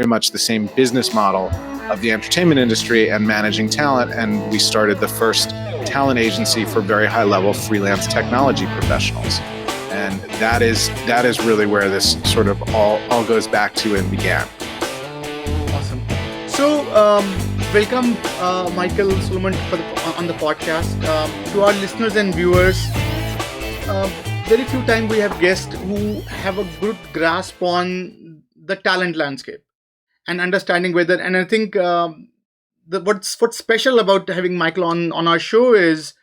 much the same business model of the entertainment industry and managing talent. And we started the first talent agency for very high level freelance technology professionals. And that is really where this sort of all goes back to and began. Awesome. So, welcome, Michael, Solomon, on the podcast. To our listeners and viewers, very few times we have guests who have a good grasp on the talent landscape and understanding whether. And I think what's special about having Michael on our show is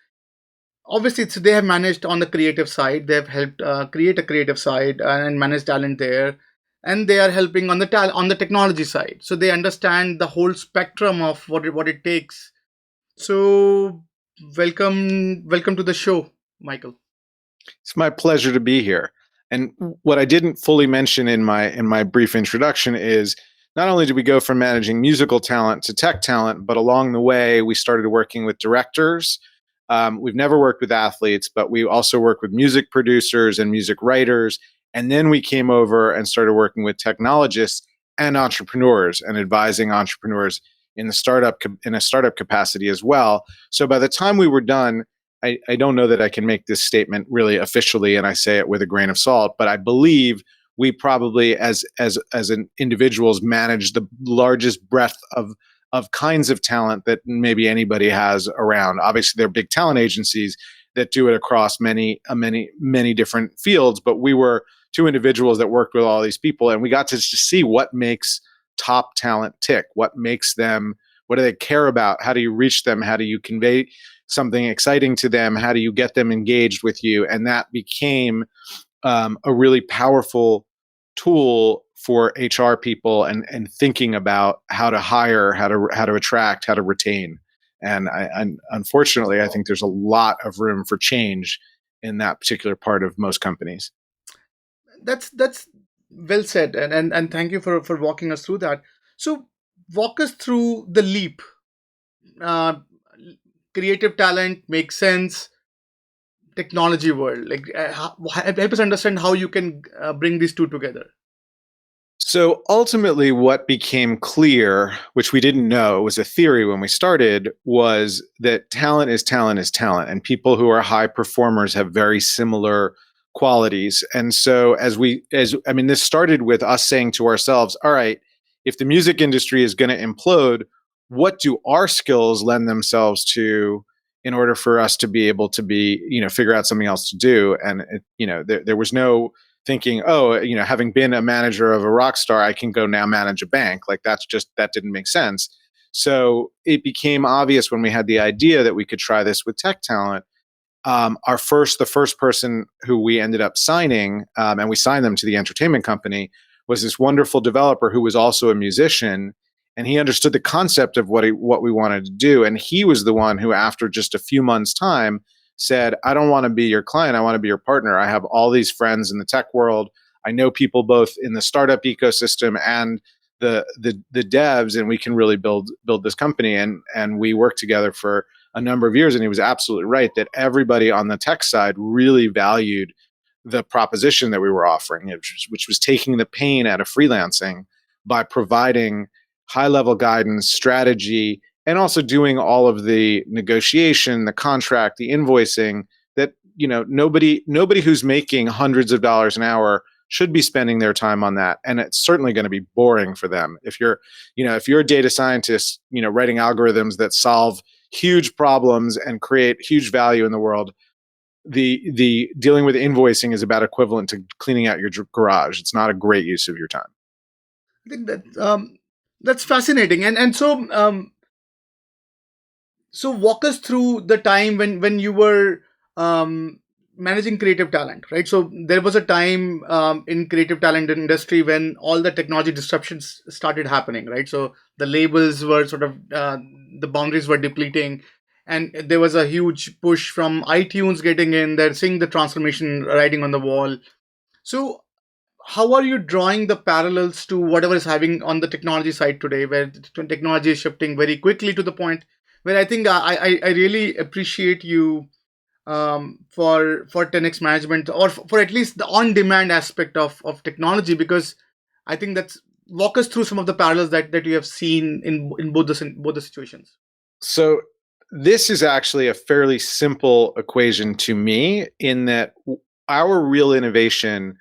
obviously they have managed on the creative side. They have helped create a creative side and manage talent there, and they are helping on the technology side. So they understand the whole spectrum of what it takes. So welcome to the show, Michael. It's my pleasure to be here. And what I didn't fully mention in my brief introduction is not only did we go from managing musical talent to tech talent, but along the way we started working with directors. We've never worked with athletes, but we also work with music producers and music writers. And then we came over and started working with technologists and entrepreneurs and advising entrepreneurs in a startup capacity as well. So by the time we were done, I don't know that I can make this statement really officially, and I say it with a grain of salt, but I believe we probably, as an individuals, manage the largest breadth of kinds of talent that maybe anybody has around. Obviously, there are big talent agencies that do it across many different fields, but we were two individuals that worked with all these people, and we got to just see what makes top talent tick, what makes them, what do they care about, how do you reach them, how do you convey something exciting to them, how do you get them engaged with you, and that became a really powerful tool for HR people and thinking about how to hire, how to attract, how to retain. And unfortunately, I think there's a lot of room for change in that particular part of most companies. That's well said, and thank you for walking us through that. So walk us through the leap. Uh, Creative talent makes sense. Technology world, like help us understand how you can bring these two together. So ultimately, what became clear, which we didn't know, was a theory when we started, was that talent is talent is talent, and people who are high performers have very similar qualities. And so this started with us saying to ourselves, all right, if the music industry is going to implode, what do our skills lend themselves to in order for us to be able to figure out something else to do? And there was no thinking, having been a manager of a rock star, I can go now manage a bank. Like that didn't make sense. So it became obvious when we had the idea that we could try this with tech talent. The first person who we ended up signing, and we signed them to the entertainment company, was this wonderful developer who was also a musician, and he understood the concept of what we wanted to do. And he was the one who, after just a few months' time, said, I don't want to be your client. I want to be your partner. I have all these friends in the tech world. I know people both in the startup ecosystem and the devs, and we can really build this company. And we worked together for a number of years. And he was absolutely right that everybody on the tech side really valued the proposition that we were offering, which was taking the pain out of freelancing by providing high-level guidance, strategy, and also doing all of the negotiation, the contract, the invoicing that, nobody who's making hundreds of dollars an hour should be spending their time on that. And it's certainly going to be boring for them. If you're a data scientist, writing algorithms that solve huge problems and create huge value in the world, the dealing with invoicing is about equivalent to cleaning out your garage. It's not a great use of your time. I think that's fascinating. And so walk us through the time when you were managing creative talent, right? So there was a time in creative talent industry when all the technology disruptions started happening, right? So the labels were sort of the boundaries were depleting, and there was a huge push from iTunes getting in. They're seeing the transformation writing on the wall. So how are you drawing the parallels to whatever is having on the technology side today, where technology is shifting very quickly to the point where I think I really appreciate you for Tenets management, or for at least the on-demand aspect of technology, because I think that's walk us through some of the parallels that you have seen in both the situations. So this is actually a fairly simple equation to me in that our real innovation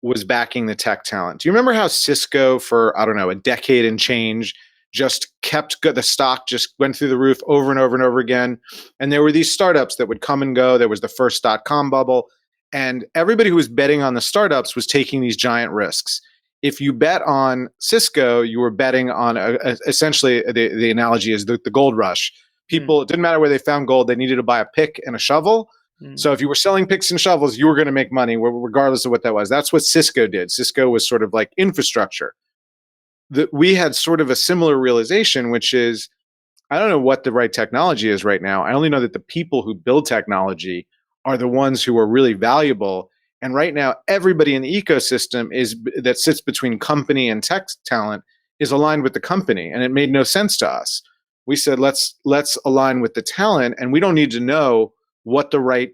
was backing the tech talent. Do you remember how Cisco for, I don't know, a decade and change just kept the stock just went through the roof over and over and over again? And there were these startups that would come and go. There was the first .com bubble, and everybody who was betting on the startups was taking these giant risks. If you bet on Cisco, you were betting on essentially the analogy is the gold rush. People, it didn't matter where they found gold, they needed to buy a pick and a shovel. So if you were selling picks and shovels, you were going to make money regardless of what that was. That's what Cisco did. Cisco was sort of like infrastructure. We had sort of a similar realization, which is, I don't know what the right technology is right now. I only know that the people who build technology are the ones who are really valuable. And right now, everybody in the ecosystem that sits between company and tech talent is aligned with the company. And it made no sense to us. We said, let's align with the talent, and we don't need to know what the right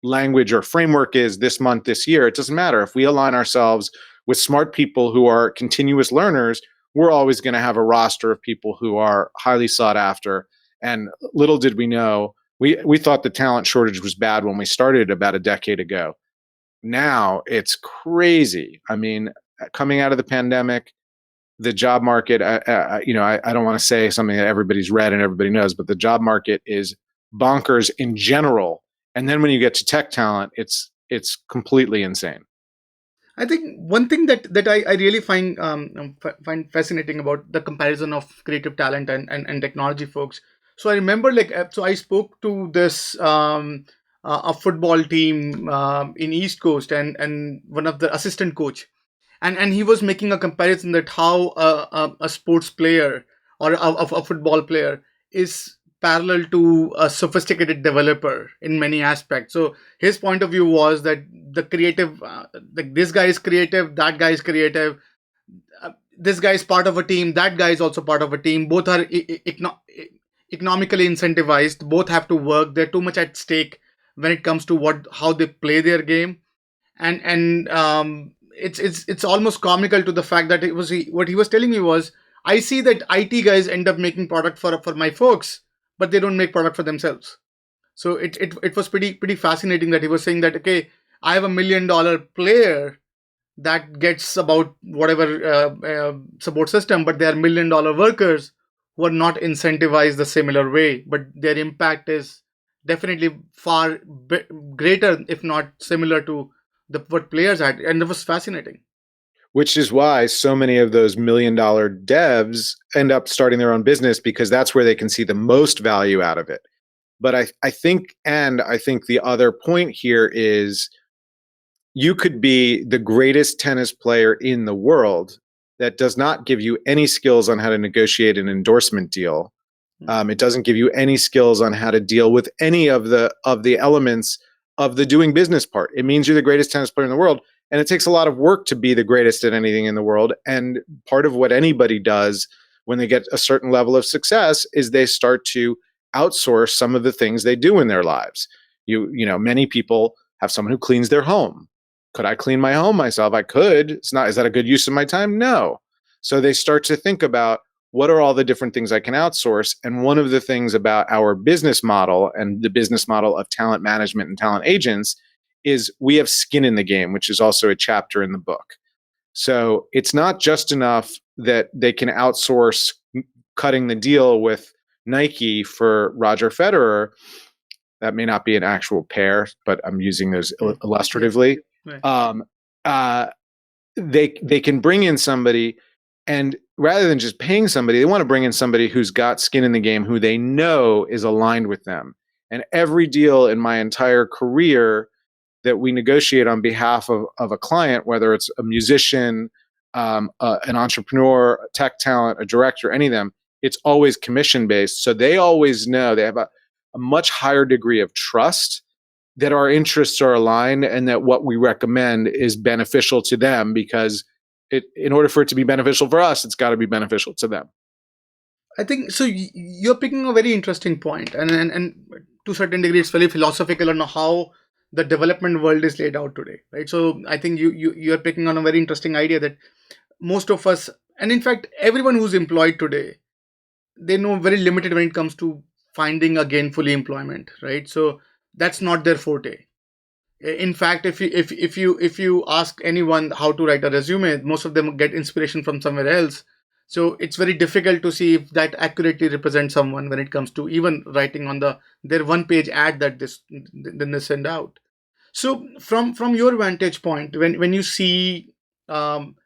language or framework is this month, this year. It doesn't matter. If we align ourselves with smart people who are continuous learners, we're always going to have a roster of people who are highly sought after. And little did we know, we thought the talent shortage was bad when we started about a decade ago. Now it's crazy. I mean, coming out of the pandemic, the job market, I don't want to say something that everybody's read and everybody knows, but the job market is bonkers in general. And then when you get to tech talent, it's completely insane. I think one thing that I really find fascinating about the comparison of creative talent and technology folks. So I remember so I spoke to this a football team in East Coast, and one of the assistant coach, and he was making a comparison that how a sports player or a football player is parallel to a sophisticated developer in many aspects. So his point of view was that the creative, like this guy is creative, that guy is creative, this guy is part of a team, that guy is also part of a team. Both are economically incentivized. Both have to work. They're too much at stake when it comes to how they play their game, and it's almost comical to the fact that what he was telling me was, I see that IT guys end up making product for my folks, but they don't make product for themselves. So it was pretty fascinating that he was saying that, okay, I have $1 million player that gets about whatever support system, but they are $1 million workers who are not incentivized the similar way, but their impact is definitely far greater, if not similar to what players had, and it was fascinating. Which is why so many of those $1 million devs end up starting their own business, because that's where they can see the most value out of it. But I think the other point here is, you could be the greatest tennis player in the world that does not give you any skills on how to negotiate an endorsement deal. It doesn't give you any skills on how to deal with any of the elements of the doing business part. It means you're the greatest tennis player in the world, and it takes a lot of work to be the greatest at anything in the world. And part of what anybody does when they get a certain level of success is they start to outsource some of the things they do in their lives. Many people have someone who cleans their home. Could I clean my home myself? I could. Is that a good use of my time? No. So they start to think about, what are all the different things I can outsource? And one of the things about our business model and the business model of talent management and talent agents is we have skin in the game, which is also a chapter in the book. So it's not just enough that they can outsource cutting the deal with Nike for Roger Federer. That may not be an actual pair, but I'm using those illustratively. Right. They can bring in somebody, and rather than just paying somebody, they want to bring in somebody who's got skin in the game, who they know is aligned with them. And every deal in my entire career that we negotiate on behalf of a client, whether it's a musician, an entrepreneur, a tech talent, a director, any of them, it's always commission based. So they always know, they have a much higher degree of trust that our interests are aligned and that what we recommend is beneficial to them, because in order for it to be beneficial for us, it's got to be beneficial to them. I think so. You're picking a very interesting point, and to a certain degree, it's very philosophical on how the development world is laid out today, right? So I think you're picking on a very interesting idea that most of us, and in fact everyone who's employed today, they know very limited when it comes to finding a gainfully employment, right? So that's not their forte. In fact, if you ask anyone how to write a resume, most of them get inspiration from somewhere else. So it's very difficult to see if that accurately represents someone when it comes to even writing on their one page ad that this then they send out. So from your vantage point, when you see um,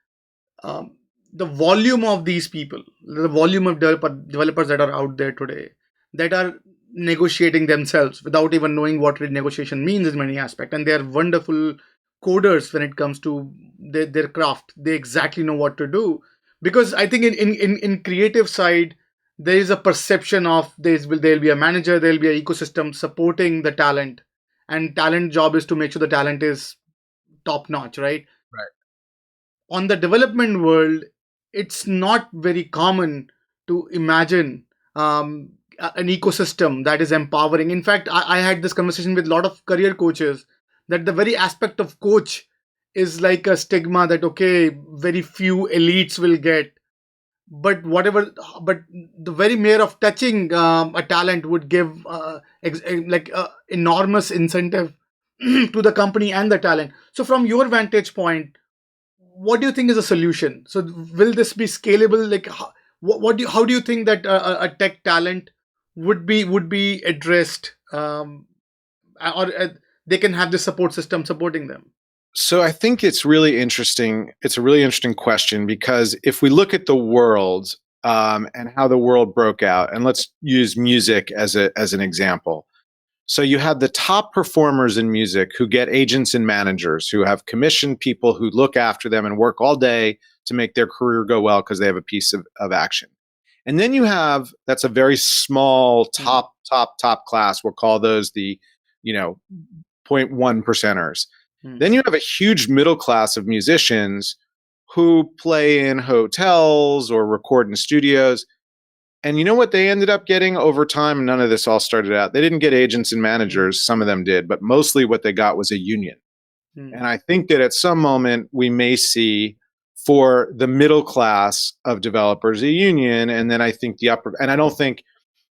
um, the volume of these people, the volume of developers that are out there today, that are negotiating themselves without even knowing what negotiation means in many aspects, and they are wonderful coders when it comes to their craft. They exactly know what to do, because I think in creative side there is a perception of there'll be a manager, there'll be an ecosystem supporting the talent, and talent job is to make sure the talent is top notch, right? Right. On the development world, it's not very common to imagine an ecosystem that is empowering. In fact, I had this conversation with a lot of career coaches that the very aspect of coach is like a stigma that, okay, very few elites will get, but whatever, but the very mere of touching a talent would give like enormous incentive to the company and the talent. So from your vantage point, what do you think is a solution? So will this be scalable? Like how do you think that a tech talent would be addressed, or they can have the support system supporting them? So I think it's really interesting. It's a really interesting question because if we look at the world and how the world broke out, and let's use music as an example. So you have the top performers in music who get agents and managers who have commissioned people who look after them and work all day to make their career go well because they have a piece of action. And then you have that's a very small Hmm. top class. We'll call those the, you know, 0.1 percenters. Hmm. Then you have a huge middle class of musicians who play in hotels or record in studios. And you know what they ended up getting over time? None of this all started out. They didn't get agents and Hmm. managers. Some of them did, but mostly what they got was a union. Hmm. And I think that at some moment we may see for the middle class of developers a union. And then I think the upper, and I don't think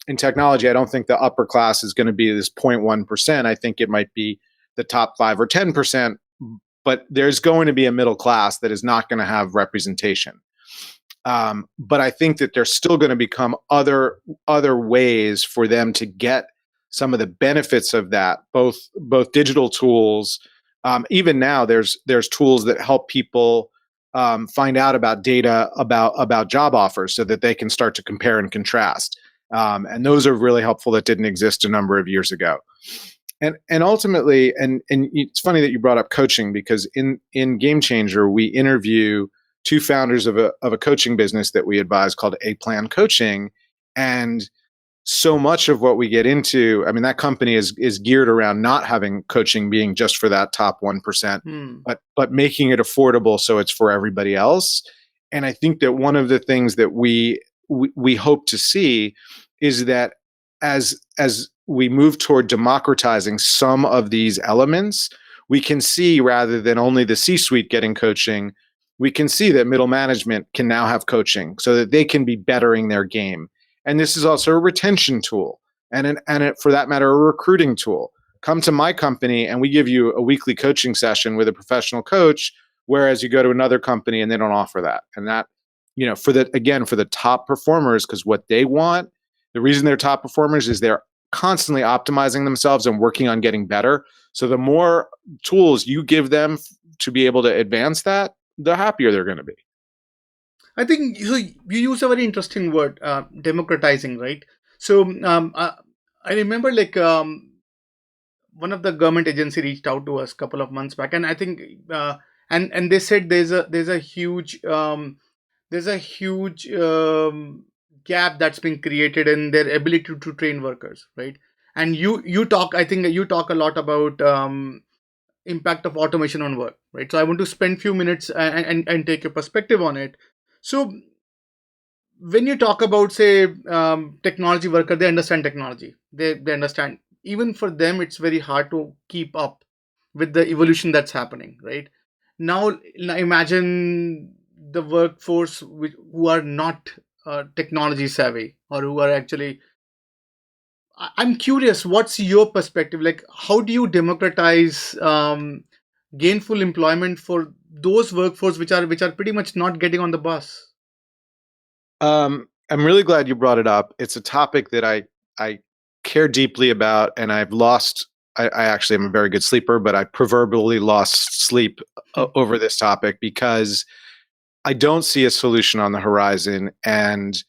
in technology, I don't think the upper class is going to be this 0.1%. I think it might be the top 5 or 10%, but there's going to be a middle class that is not going to have representation. But I think that there's still going to become other ways for them to get some of the benefits of that, both digital tools. Even now, there's tools that help people find out about data about job offers so that they can start to compare and contrast. And those are really helpful that didn't exist a number of years ago. And ultimately, and it's funny that you brought up coaching because in Game Changer we interview two founders of a coaching business that we advise called A Plan Coaching, and so much of what we get into, I mean, that company is geared around not having coaching being just for that top 1%, Hmm. but making it affordable so it's for everybody else. And I think that one of the things that we hope to see is that as we move toward democratizing some of these elements, we can see rather than only the C-suite getting coaching, we can see that middle management can now have coaching so that they can be bettering their game. And this is also a retention tool for that matter, a recruiting tool. Come to my company and we give you a weekly coaching session with a professional coach, whereas you go to another company and they don't offer that. And that, for the top performers, because what they want, the reason they're top performers is they're constantly optimizing themselves and working on getting better. So the more tools you give them to be able to advance that, the happier they're going to be. I think you use a very interesting word, democratizing, right? So I remember like one of the government agency reached out to us a couple of months back, and I think and they said there's a huge gap that's been created in their ability to train workers, right? And you talk, I think you talk a lot about impact of automation on work, right? So I want to spend few minutes and take your perspective on it. So when you talk about, say, technology worker, they understand technology, they understand. Even for them it's very hard to keep up with the evolution that's happening, right? Now imagine the workforce who are not technology savvy, or who are actually. I'm curious, what's your perspective? Like, how do you democratize gainful employment for those workforce which are pretty much not getting on the bus? I'm really glad you brought it up. It's a topic that I care deeply about, and I've lost. I actually am a very good sleeper, but I proverbially lost sleep over this topic because I don't see a solution on the horizon. And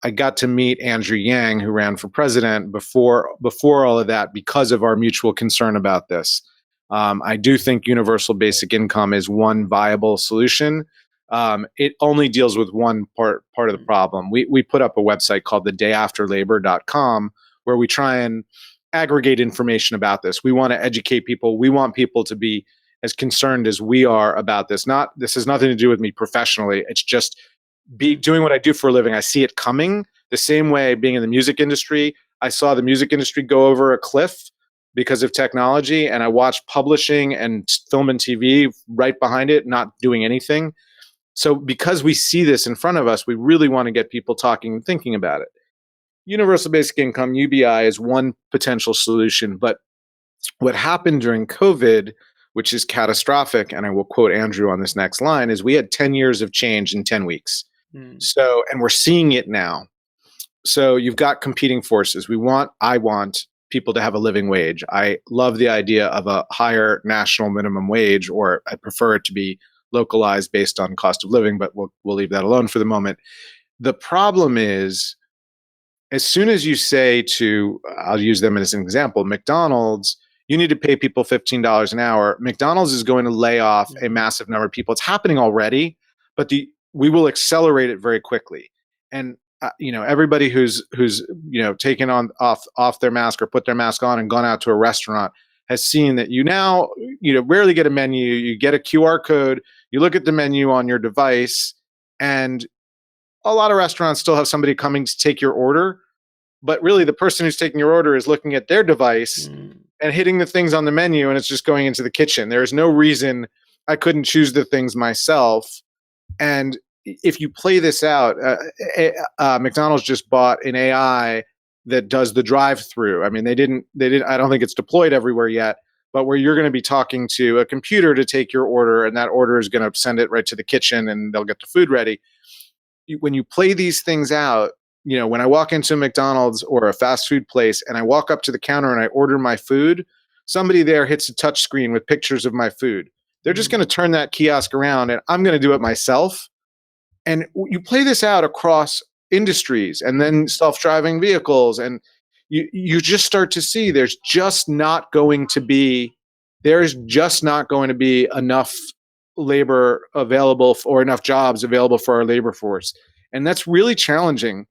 I got to meet Andrew Yang, who ran for president before all of that, because of our mutual concern about this. I do think universal basic income is one viable solution. It only deals with one part of the problem. We put up a website called thedayafterlabor.com where we try and aggregate information about this. We want to educate people. We want people to be as concerned as we are about this. This has nothing to do with me professionally. It's just doing what I do for a living. I see it coming the same way. Being in the music industry, I saw the music industry go over a cliff because of technology, and I watched publishing and film and TV right behind it, not doing anything. So because we see this in front of us, we really want to get people talking and thinking about it. Universal basic income, UBI, is one potential solution, but what happened during COVID, which is catastrophic, and I will quote Andrew on this next line, is we had 10 years of change in 10 weeks. So, and we're seeing it now. So you've got competing forces. I want people to have a living wage. I love the idea of a higher national minimum wage, or I prefer it to be localized based on cost of living, but we'll leave that alone for the moment. The problem is, as soon as you say to, I'll use them as an example, McDonald's, you need to pay people $15 an hour. McDonald's is going to lay off a massive number of people. It's happening already, but we will accelerate it very quickly. And everybody who's taken off their mask or put their mask on and gone out to a restaurant has seen that you now rarely get a menu. You get a QR code. You look at the menu on your device, and a lot of restaurants still have somebody coming to take your order, but really the person who's taking your order is looking at their device and hitting the things on the menu, and it's just going into the kitchen. There is no reason I couldn't choose the things myself. And if you play this out, McDonald's just bought an AI that does the drive-through. I mean, they didn't. I don't think it's deployed everywhere yet, but where you're going to be talking to a computer to take your order, and that order is going to send it right to the kitchen, and they'll get the food ready. When you play these things out, when I walk into a McDonald's or a fast food place and I walk up to the counter and I order my food, somebody there hits a touch screen with pictures of my food. They're just going to turn that kiosk around, and I'm going to do it myself. And you play this out across industries and then self-driving vehicles, and you just start to see there's just not going to be enough labor available, or enough jobs available for our labor force. And that's really challenging.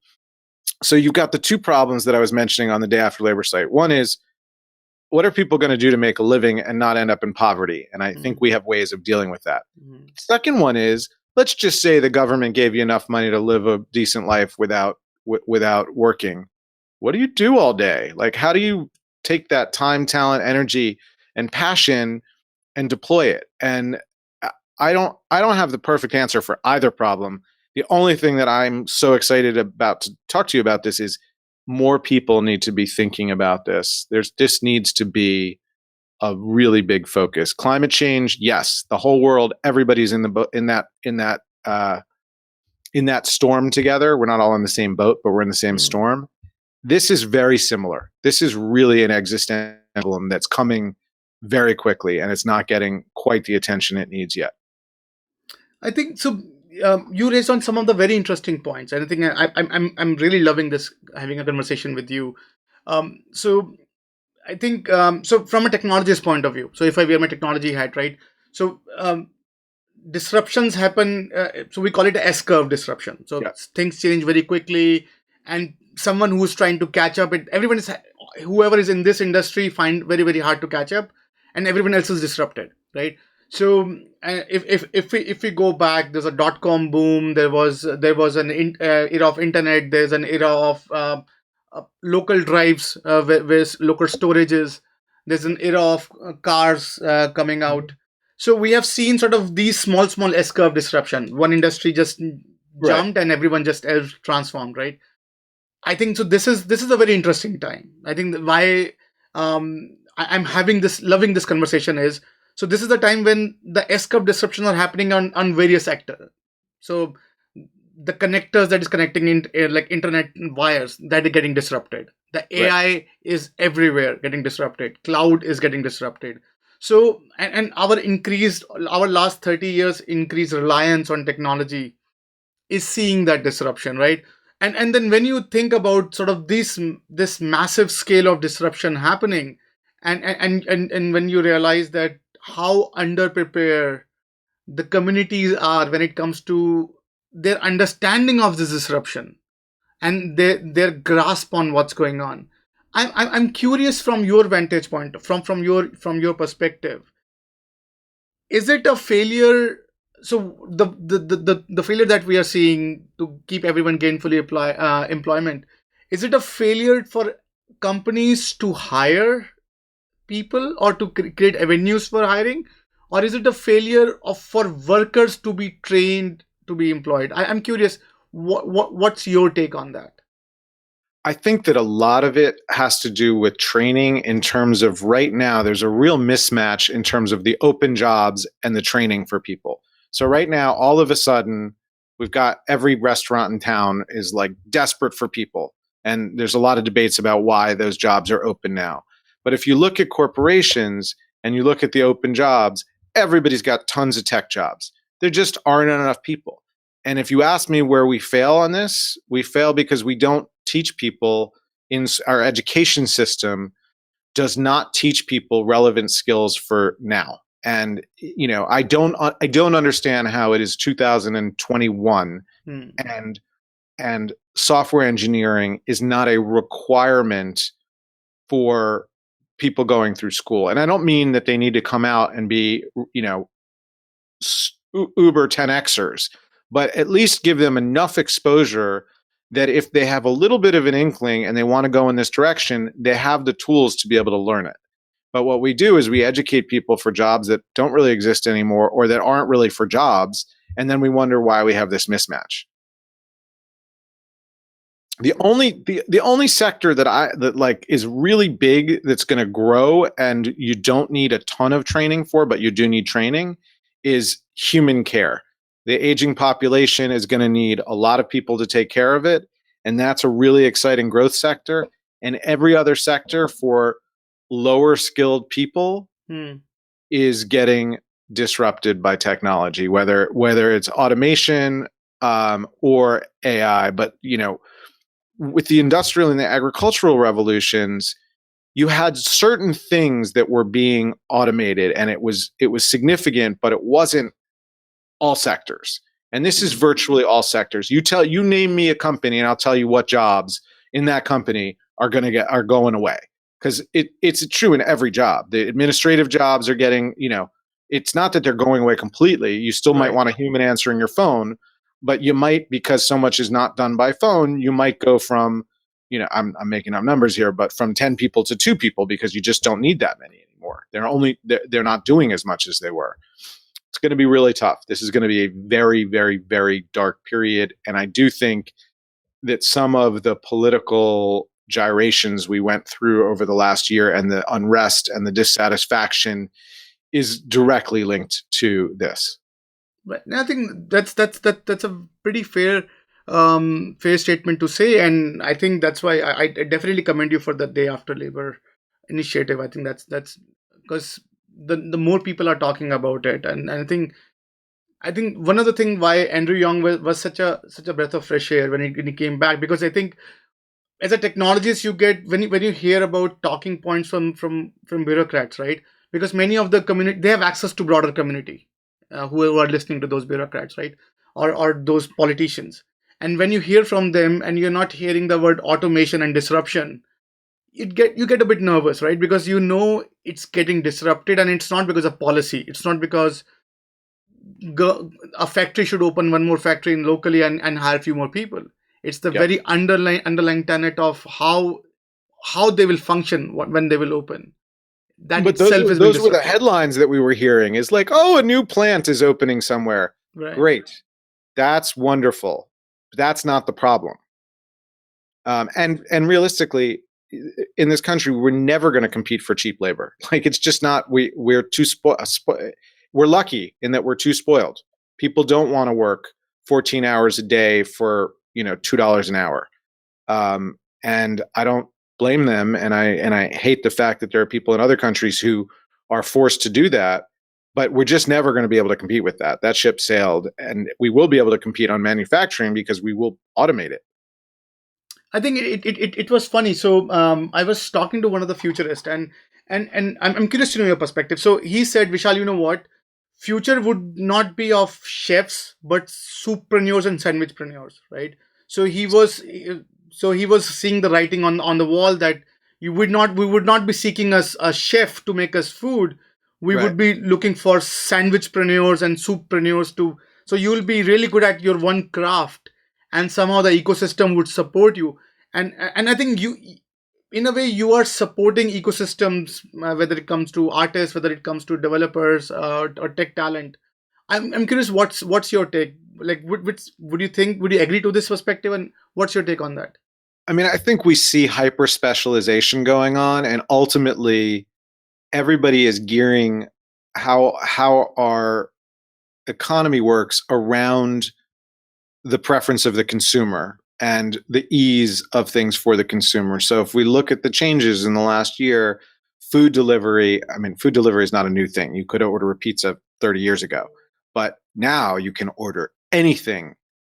So you've got the two problems that I was mentioning on the Day After Labor site. One is, what are people going to do to make a living and not end up in poverty? And I think we have ways of dealing with that. Second one is, let's just say the government gave you enough money to live a decent life without working. What do you do all day? Like, how do you take that time, talent, energy, and passion and deploy it? And I don't have the perfect answer for either problem. The only thing that I'm so excited about to talk to you about this is more people need to be thinking about this. This needs to be a really big focus. Climate change, yes, the whole world, everybody's in that storm together. We're not all in the same boat, but we're in the same storm. This is very similar. This is really an existential problem that's coming very quickly, and it's not getting quite the attention it needs yet. I think so. You raised on some of the very interesting points, and I think I'm really loving this, having a conversation with you. So I think so from a technologist point of view. So if I wear my technology hat, right? So disruptions happen. So we call it a S-curve disruption. So things change very quickly, and someone who's trying to catch up, whoever is in this industry find very, very hard to catch up, and everyone else is disrupted, right? So if we go back, there's a dot-com boom. There was an era of internet. There's an era of local drives, where local storages. There's an era of cars coming out. So we have seen sort of these small S curve disruption. One industry just Right. jumped and everyone just else transformed, right? I think so. This is a very interesting time. I think that why I'm having this loving this conversation is, so this is the time when the S curve disruptions are happening on various sectors. So the connectors that is connecting in like internet wires that are getting disrupted. The Right. AI is everywhere getting disrupted. Cloud is getting disrupted. So and our last 30 years increased reliance on technology is seeing that disruption, right? And then when you think about sort of this massive scale of disruption happening, and when you realize that how underprepared the communities are when it comes to their understanding of this disruption and their grasp on what's going on, I'm curious from your vantage point, from your perspective, is it a failure? So the failure that we are seeing to keep everyone gainfully employment, is it a failure for companies to hire people or to create avenues for hiring, or is it a failure of for workers to be trained to be employed? I'm curious, what's your take on that? I think that a lot of it has to do with training in terms of right now, there's a real mismatch in terms of the open jobs and the training for people. So right now, all of a sudden, we've got every restaurant in town is like desperate for people. And there's a lot of debates about why those jobs are open now. But if you look at corporations and you look at the open jobs, everybody's got tons of tech jobs. There just aren't enough people. And if you ask me where we fail on this, we fail because we don't teach people in our education system does not teach people relevant skills for now. And I don't understand how it is 2021 Hmm. and software engineering is not a requirement for people going through school. And I don't mean that they need to come out and be, uber 10xers, but at least give them enough exposure that if they have a little bit of an inkling and they want to go in this direction, they have the tools to be able to learn it. But what we do is we educate people for jobs that don't really exist anymore or that aren't really for jobs. And then we wonder why we have this mismatch. The only sector that like is really big that's going to grow and you don't need a ton of training for, but you do need training, is human care. The aging population is going to need a lot of people to take care of it, and that's a really exciting growth sector. And every other sector for lower skilled people Hmm. is getting disrupted by technology, whether it's automation or AI. But with the industrial and the agricultural revolutions, you had certain things that were being automated, and it was significant, but it wasn't all sectors. And this is virtually all sectors. You name me a company, and I'll tell you what jobs in that company are going away, because it's true in every job. The administrative jobs are getting, it's not that they're going away completely. You still might Right. want a human answering your phone, but you might, because so much is not done by phone, you might go from, I'm making up numbers here, but from 10 people to 2 people, because you just don't need that many anymore. They're not doing as much as they were. It's going to be really tough. This is going to be a very, very, very dark period. And I do think that some of the political gyrations we went through over the last year and the unrest and the dissatisfaction is directly linked to this. But I think that's a pretty fair statement to say, and I think that's why I definitely commend you for the day after labor initiative. I think that's because the more people are talking about it, and I think one of the thing why Andrew Young was such a breath of fresh air when he came back, because I think as a technologist you get when you hear about talking points from bureaucrats, right? Because many of the community, they have access to broader community, who are listening to those bureaucrats, right? Or those politicians, and when you hear from them and you're not hearing the word automation and disruption, you get a bit nervous, right? Because it's getting disrupted, and it's not because of policy, it's not because a factory should open one more factory in locally and hire a few more people. It's the Yep. very underlying tenet of how they will function when they will open. that But itself is being those were the disrupted. headlines that we were hearing. Is like, oh, a new plant is opening somewhere. Right. Great, that's wonderful. That's not the problem. And realistically, in this country, we're never going to compete for cheap labor. Like it's just not. We're too we're lucky in that we're too spoiled. People don't want to work 14 hours a day for $2 an hour. And I don't blame them, and I hate the fact that there are people in other countries who are forced to do that. But we're just never going to be able to compete with that. That ship sailed, and we will be able to compete on manufacturing because we will automate it. I think it was funny. So I was talking to one of the futurists, and I'm curious to know your perspective. So he said, Vishal, you know what? Future would not be of chefs, but soupreneurs and sandwichpreneurs, right? So he was seeing the writing on the wall that we would not be seeking us a chef to make us food. We Right. would be looking for sandwichpreneurs and souppreneurs to. So you will be really good at your one craft, and somehow the ecosystem would support you. And I think you, in a way, you are supporting ecosystems, whether it comes to artists, whether it comes to developers, or tech talent. I'm curious, what's your take? Like, would you think, would you agree to this perspective, and what's your take on that? I mean, I think we see hyper specialization going on, and ultimately, everybody is gearing how our economy works around the preference of the consumer and the ease of things for the consumer. So if we look at the changes in the last year, food delivery is not a new thing. You could order a pizza 30 years ago, but now you can order anything.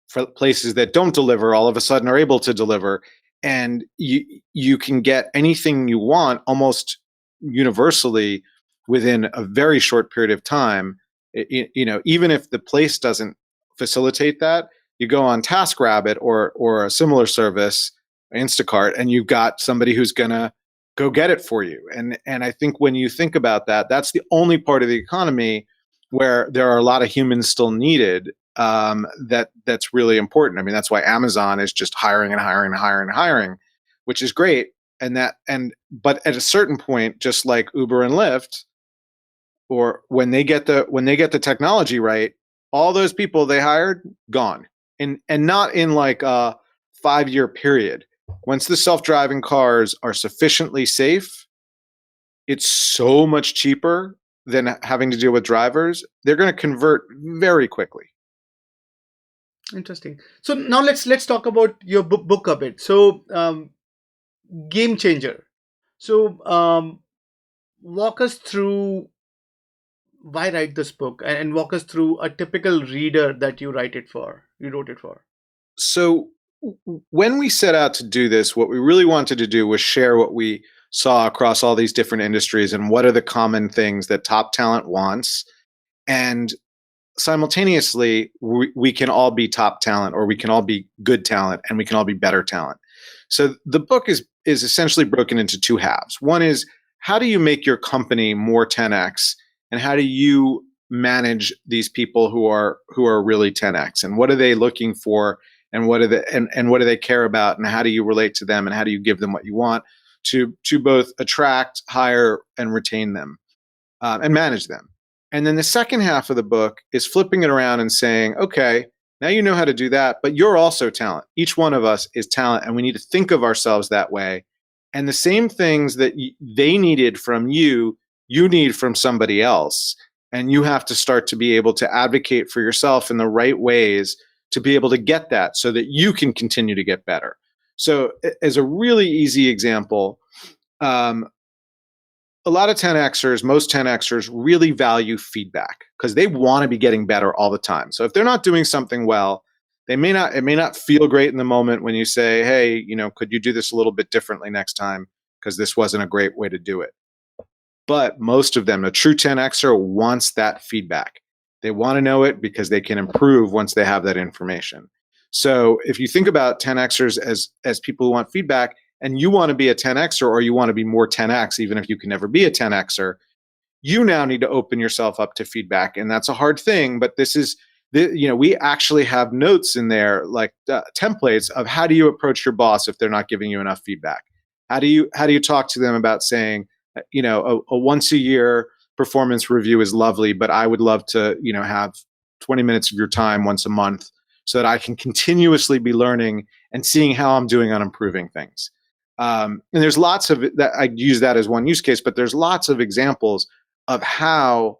For places that don't deliver all of a sudden are able to deliver, and you can get anything you want almost universally within a very short period of time. Even if the place doesn't facilitate that, you go on TaskRabbit or a similar service, Instacart, and you've got somebody who's gonna go get it for you. And I think when you think about that, that's the only part of the economy where there are a lot of humans still needed. That's really important. I mean, that's why Amazon is just hiring and hiring and hiring and hiring, which is great. But at a certain point, just like Uber and Lyft, or when they get the technology right, all those people they hired gone, and not in like a 5-year period. Once the self-driving cars are sufficiently safe, it's so much cheaper than having to deal with drivers. They're going to convert very quickly. Interesting. So now let's talk about your book a bit. So game changer. So walk us through why write this book, and walk us through a typical reader that you wrote it for. So when we set out to do this, what we really wanted to do was share what we saw across all these different industries and what are the common things that top talent wants. And simultaneously, we can all be top talent, or we can all be good talent, and we can all be better talent. So the book is essentially broken into two halves. One is, how do you make your company more 10x, and how do you manage these people who are really 10x, and what are they looking for, and what do they care about, and how do you relate to them, and how do you give them what you want to both attract, hire, and retain them, and manage them. And then the second half of the book is flipping it around and saying, okay, now you know how to do that, but you're also talent. Each one of us is talent, and we need to think of ourselves that way. And the same things that they needed from you, you need from somebody else. And you have to start to be able to advocate for yourself in the right ways to be able to get that, so that you can continue to get better. So as a really easy example, a lot of 10Xers, most 10Xers really value feedback because they want to be getting better all the time. So if they're not doing something well, it may not feel great in the moment when you say, hey, could you do this a little bit differently next time? Because this wasn't a great way to do it. But most of them, a true 10Xer wants that feedback. They want to know it because they can improve once they have that information. So if you think about 10Xers as people who want feedback, and you want to be a 10Xer, or you want to be more 10X, even if you can never be a 10Xer, you now need to open yourself up to feedback. And that's a hard thing, but we actually have notes in there, like templates of how do you approach your boss if they're not giving you enough feedback? How do you talk to them about saying, A once a year performance review is lovely, but I would love to, have 20 minutes of your time once a month so that I can continuously be learning and seeing how I'm doing on improving things. And there's lots of that. I use that as one use case, but there's lots of examples of how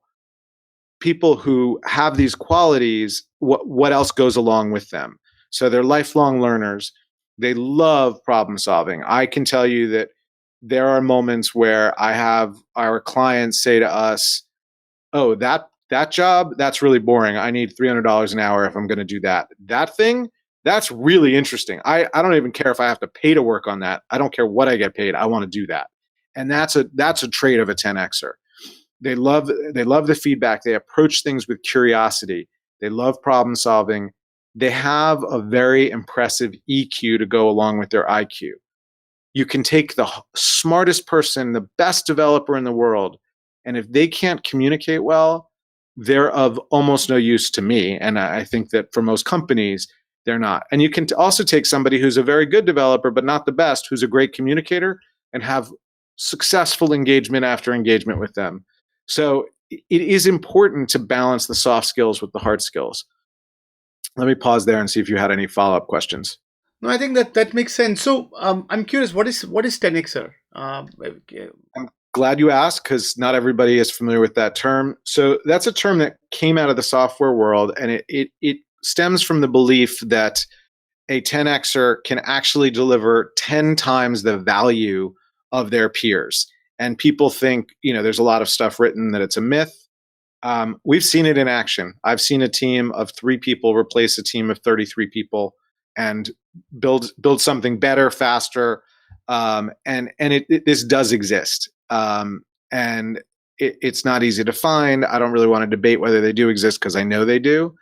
people who have these qualities, what else goes along with them. So they're lifelong learners. They love problem solving. I can tell you that there are moments where I have our clients say to us, "Oh, that job, that's really boring. I need $300 an hour if I'm going to do that. That thing, that's really interesting. I don't even care if I have to pay to work on that. I don't care what I get paid. I want to do that." And that's a trait of a 10Xer. They love the feedback. They approach things with curiosity. They love problem solving. They have a very impressive EQ to go along with their IQ. You can take the smartest person, the best developer in the world, and if they can't communicate well, they're of almost no use to me. And I think that for most companies, they're not. And you can also take somebody who's a very good developer, but not the best, who's a great communicator, and have successful engagement after engagement with them. So it is important to balance the soft skills with the hard skills. Let me pause there and see if you had any follow-up questions. No, I think that makes sense. So I'm curious, what is 10xer? I'm glad you asked, because not everybody is familiar with that term. So that's a term that came out of the software world, and it stems from the belief that a 10Xer can actually deliver 10 times the value of their peers. And people think, there's a lot of stuff written that it's a myth. We've seen it in action. I've seen a team of 3 people replace a team of 33 people and build something better, faster. And this does exist. And it's not easy to find. I don't really want to debate whether they do exist, because I know they do.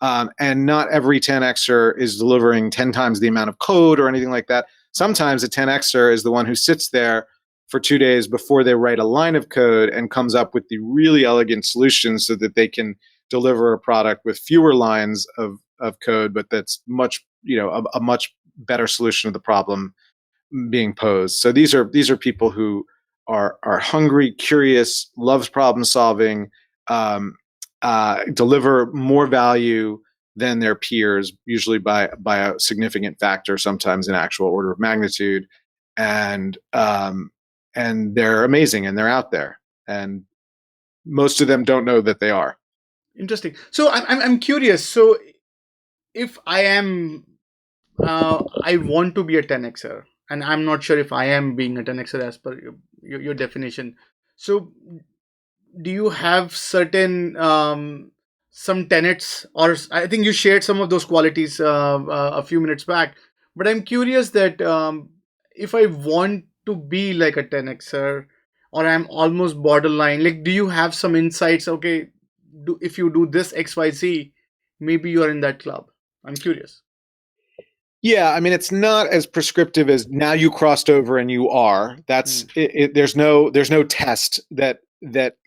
And not every 10Xer is delivering 10 times the amount of code or anything like that. Sometimes a 10Xer is the one who sits there for 2 days before they write a line of code and comes up with the really elegant solutions so that they can deliver a product with fewer lines of code, but that's much, a much better solution of the problem being posed. So these are people who are hungry, curious, loves problem solving, deliver more value than their peers, usually by a significant factor, sometimes in actual order of magnitude, and they're amazing, and they're out there, and most of them don't know that they are. Interesting. So I'm curious. So if I want to be a 10xer, and I'm not sure if I am being a 10xer as per your definition. So do you have certain some tenets, or I think you shared some of those qualities a few minutes back, but I'm curious that if I want to be like a 10xer, or I'm almost borderline, like, do you have some insights? Okay, if you do this XYZ, maybe you're in that club. I'm curious. Yeah, I mean, it's not as prescriptive as now you crossed over and you are. That's it. There's no test that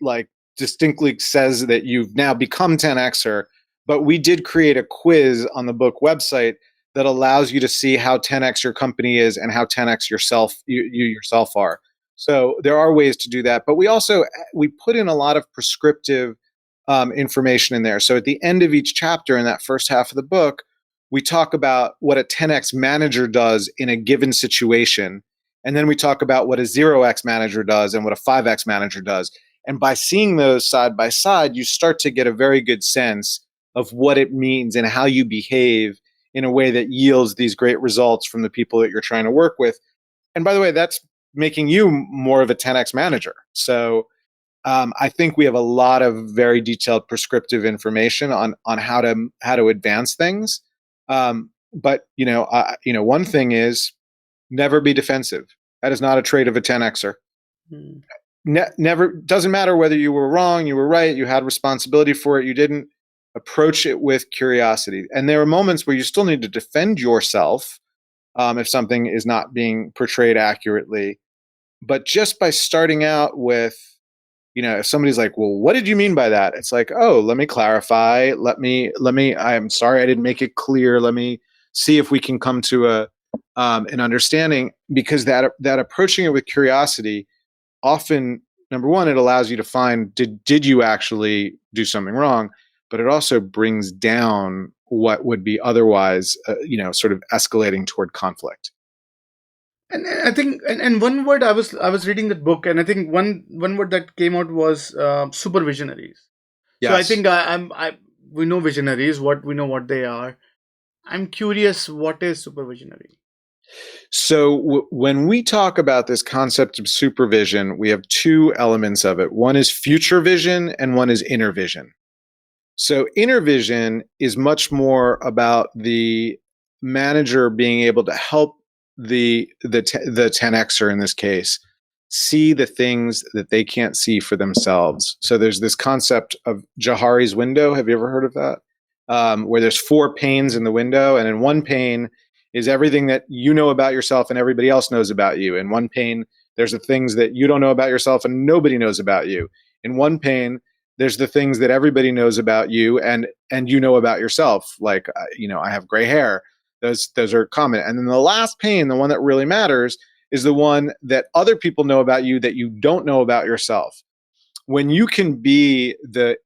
like distinctly says that you've now become 10Xer. But we did create a quiz on the book website that allows you to see how 10X your company is and how 10X you yourself are. So there are ways to do that. But we put in a lot of prescriptive information in there. So at the end of each chapter in that first half of the book, we talk about what a 10X manager does in a given situation. And then we talk about what a 0X manager does and what a 5X manager does. And by seeing those side by side, you start to get a very good sense of what it means and how you behave in a way that yields these great results from the people that you're trying to work with. And by the way, that's making you more of a 10X manager. So I think we have a lot of very detailed prescriptive information on how to advance things. But one thing is never be defensive. That is not a trait of a 10Xer. Never, doesn't matter whether you were wrong, you were right, you had responsibility for it, you didn't. Approach it with curiosity. And there are moments where you still need to defend yourself if something is not being portrayed accurately. But just by starting out with, if somebody's like, well, what did you mean by that? It's like, oh, let me clarify. I'm sorry I didn't make it clear. Let me see if we can come to an understanding, because that approaching it with curiosity often, number one, it allows you to find, did you actually do something wrong? But it also brings down what would be otherwise, sort of escalating toward conflict. And I think, and one word, I was reading that book, and I think one word that came out was super visionaries. So I Yes. think we know visionaries, what we know what they are. I'm curious, what is super visionary? So when we talk about this concept of supervision, we have two elements of it. One is future vision and one is inner vision. So inner vision is much more about the manager being able to help the 10xer in this case see the things that they can't see for themselves. So there's this concept of Johari's window. Have you ever heard of that? Where there's four panes in the window, and in one pane is everything that you know about yourself and everybody else knows about you. In one pane, there's the things that you don't know about yourself and nobody knows about you. In one pane, there's the things that everybody knows about you and you know about yourself, like I have gray hair. Those are common. And then the last pane, the one that really matters, is the one that other people know about you that you don't know about yourself. When you can be the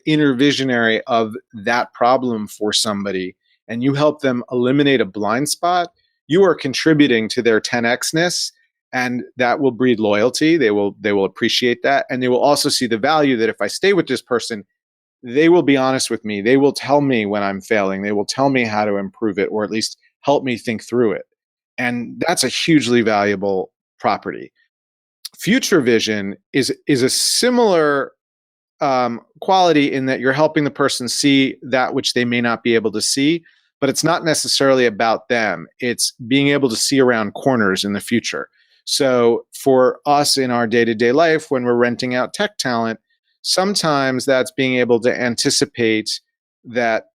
inner visionary of that problem for somebody and you help them eliminate a blind spot, you are contributing to their 10xness, and that will breed loyalty. They will appreciate that, and they will also see the value that if I stay with this person, they will be honest with me. They will tell me when I'm failing. They will tell me how to improve it, or at least help me think through it. And that's a hugely valuable property. Future vision is a similar quality in that you're helping the person see that which they may not be able to see, but it's not necessarily about them. It's being able to see around corners in the future. So for us in our day-to-day life, when we're renting out tech talent, sometimes that's being able to anticipate that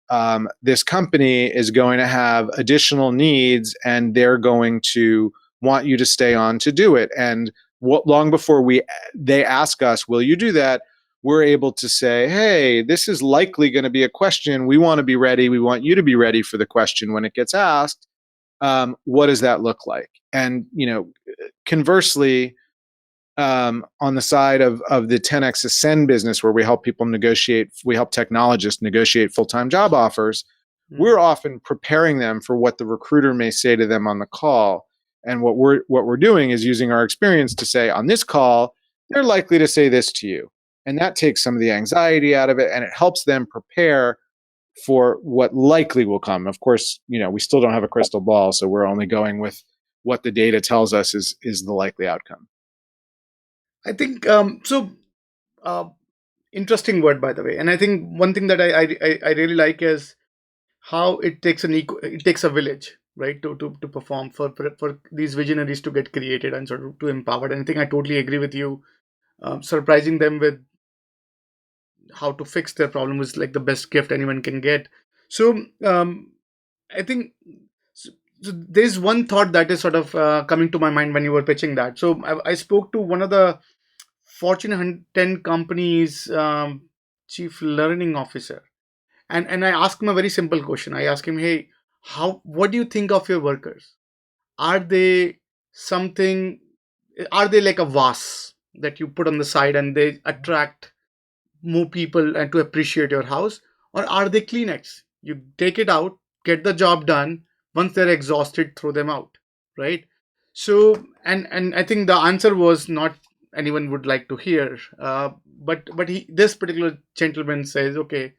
this company is going to have additional needs and they're going to want you to stay on to do it. And long before they ask us, will you do that? We're able to say, hey, this is likely going to be a question. We want to be ready. We want you to be ready for the question when it gets asked. What does that look like? And, conversely, on the side of the 10x Ascend business, where we help technologists negotiate full-time job offers, we're often preparing them for what the recruiter may say to them on the call. And what we're doing is using our experience to say, on this call, they're likely to say this to you. And that takes some of the anxiety out of it, and it helps them prepare for what likely will come. Of course, we still don't have a crystal ball, so we're only going with what the data tells us is the likely outcome. I think so. Uh, Interesting word, by the way. And I think one thing that I really like is how it takes it takes a village, right, to perform for these visionaries to get created and sort of to empowered. And I think I totally agree with you. Surprising them with how to fix their problem is like the best gift anyone can get. So I think so, so there's one thought that is sort of coming to my mind when you were pitching that. So I spoke to one of the Fortune 10 companies chief learning officer, and I asked him a very simple question. I asked him, hey, what do you think of your workers? Are they something? Are they like a vase that you put on the side and they attract more people and to appreciate your house, or are they Kleenex? You take it out, get the job done. Once they're exhausted, throw them out, right? So, and I think the answer was not anyone would like to hear. But this particular gentleman says, okay,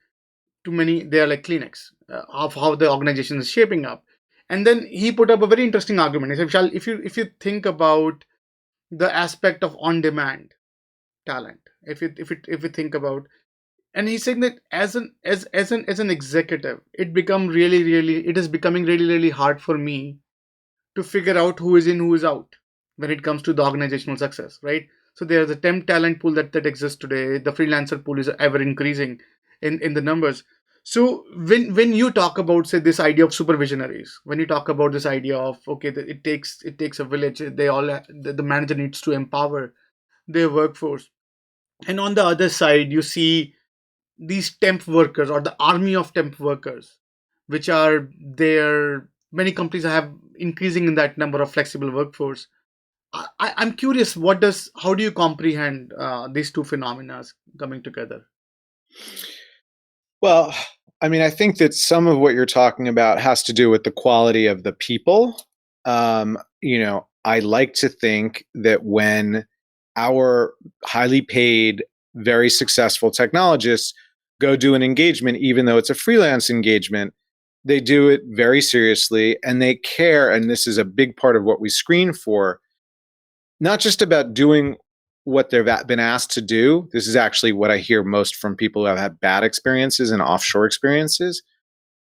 too many, they are like Kleenex of how the organization is shaping up. And then he put up a very interesting argument. He said, if you think about the aspect of on-demand talent, if you think about, and he's saying that as an executive, it is becoming really really hard for me to figure out who is in, who is out when it comes to the organizational success, right? So there's a temp talent pool that exists today. The freelancer pool is ever increasing in the numbers. So when you talk about, say, this idea of supervisionaries, when you talk about this idea of, okay, it takes a village, the manager needs to empower their workforce, and on the other side you see these temp workers or the army of temp workers, which are there. Many companies have increasing in that number of flexible workforce. I'm curious. How do you comprehend these two phenomena coming together? Well, I mean, I think that some of what you're talking about has to do with the quality of the people. I like to think that when our highly paid, very successful technologists go do an engagement, even though it's a freelance engagement, they do it very seriously and they care. And this is a big part of what we screen for, not just about doing what they've been asked to do. This is actually what I hear most from people who have had bad experiences and offshore experiences,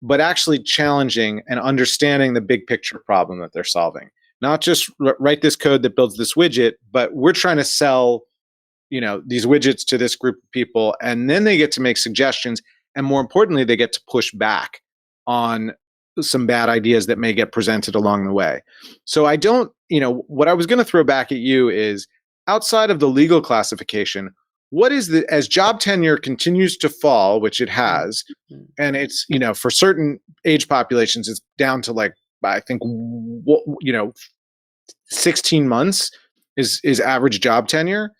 but actually challenging and understanding the big picture problem that they're solving. Not just write this code that builds this widget, but we're trying to sell, these widgets to this group of people, and then they get to make suggestions, and more importantly, they get to push back on some bad ideas that may get presented along the way. So I don't, what I was going to throw back at you is, outside of the legal classification, what is the, as job tenure continues to fall, which it has, and it's, for certain age populations, it's down to like, I think, 16 months is average job tenure.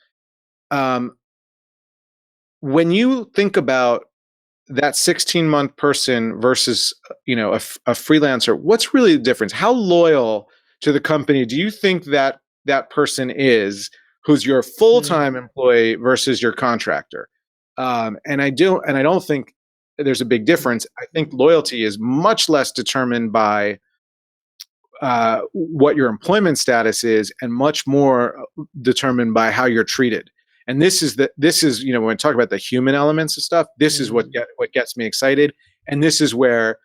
When you think about that 16-month person versus a freelancer, what's really the difference? How loyal to the company do you think that that person is, who's your full-time employee versus your contractor? And I don't think there's a big difference. I think loyalty is much less determined by what your employment status is, and much more determined by how you're treated. And this is when we talk about the human elements of stuff, this is what gets me excited. And this is where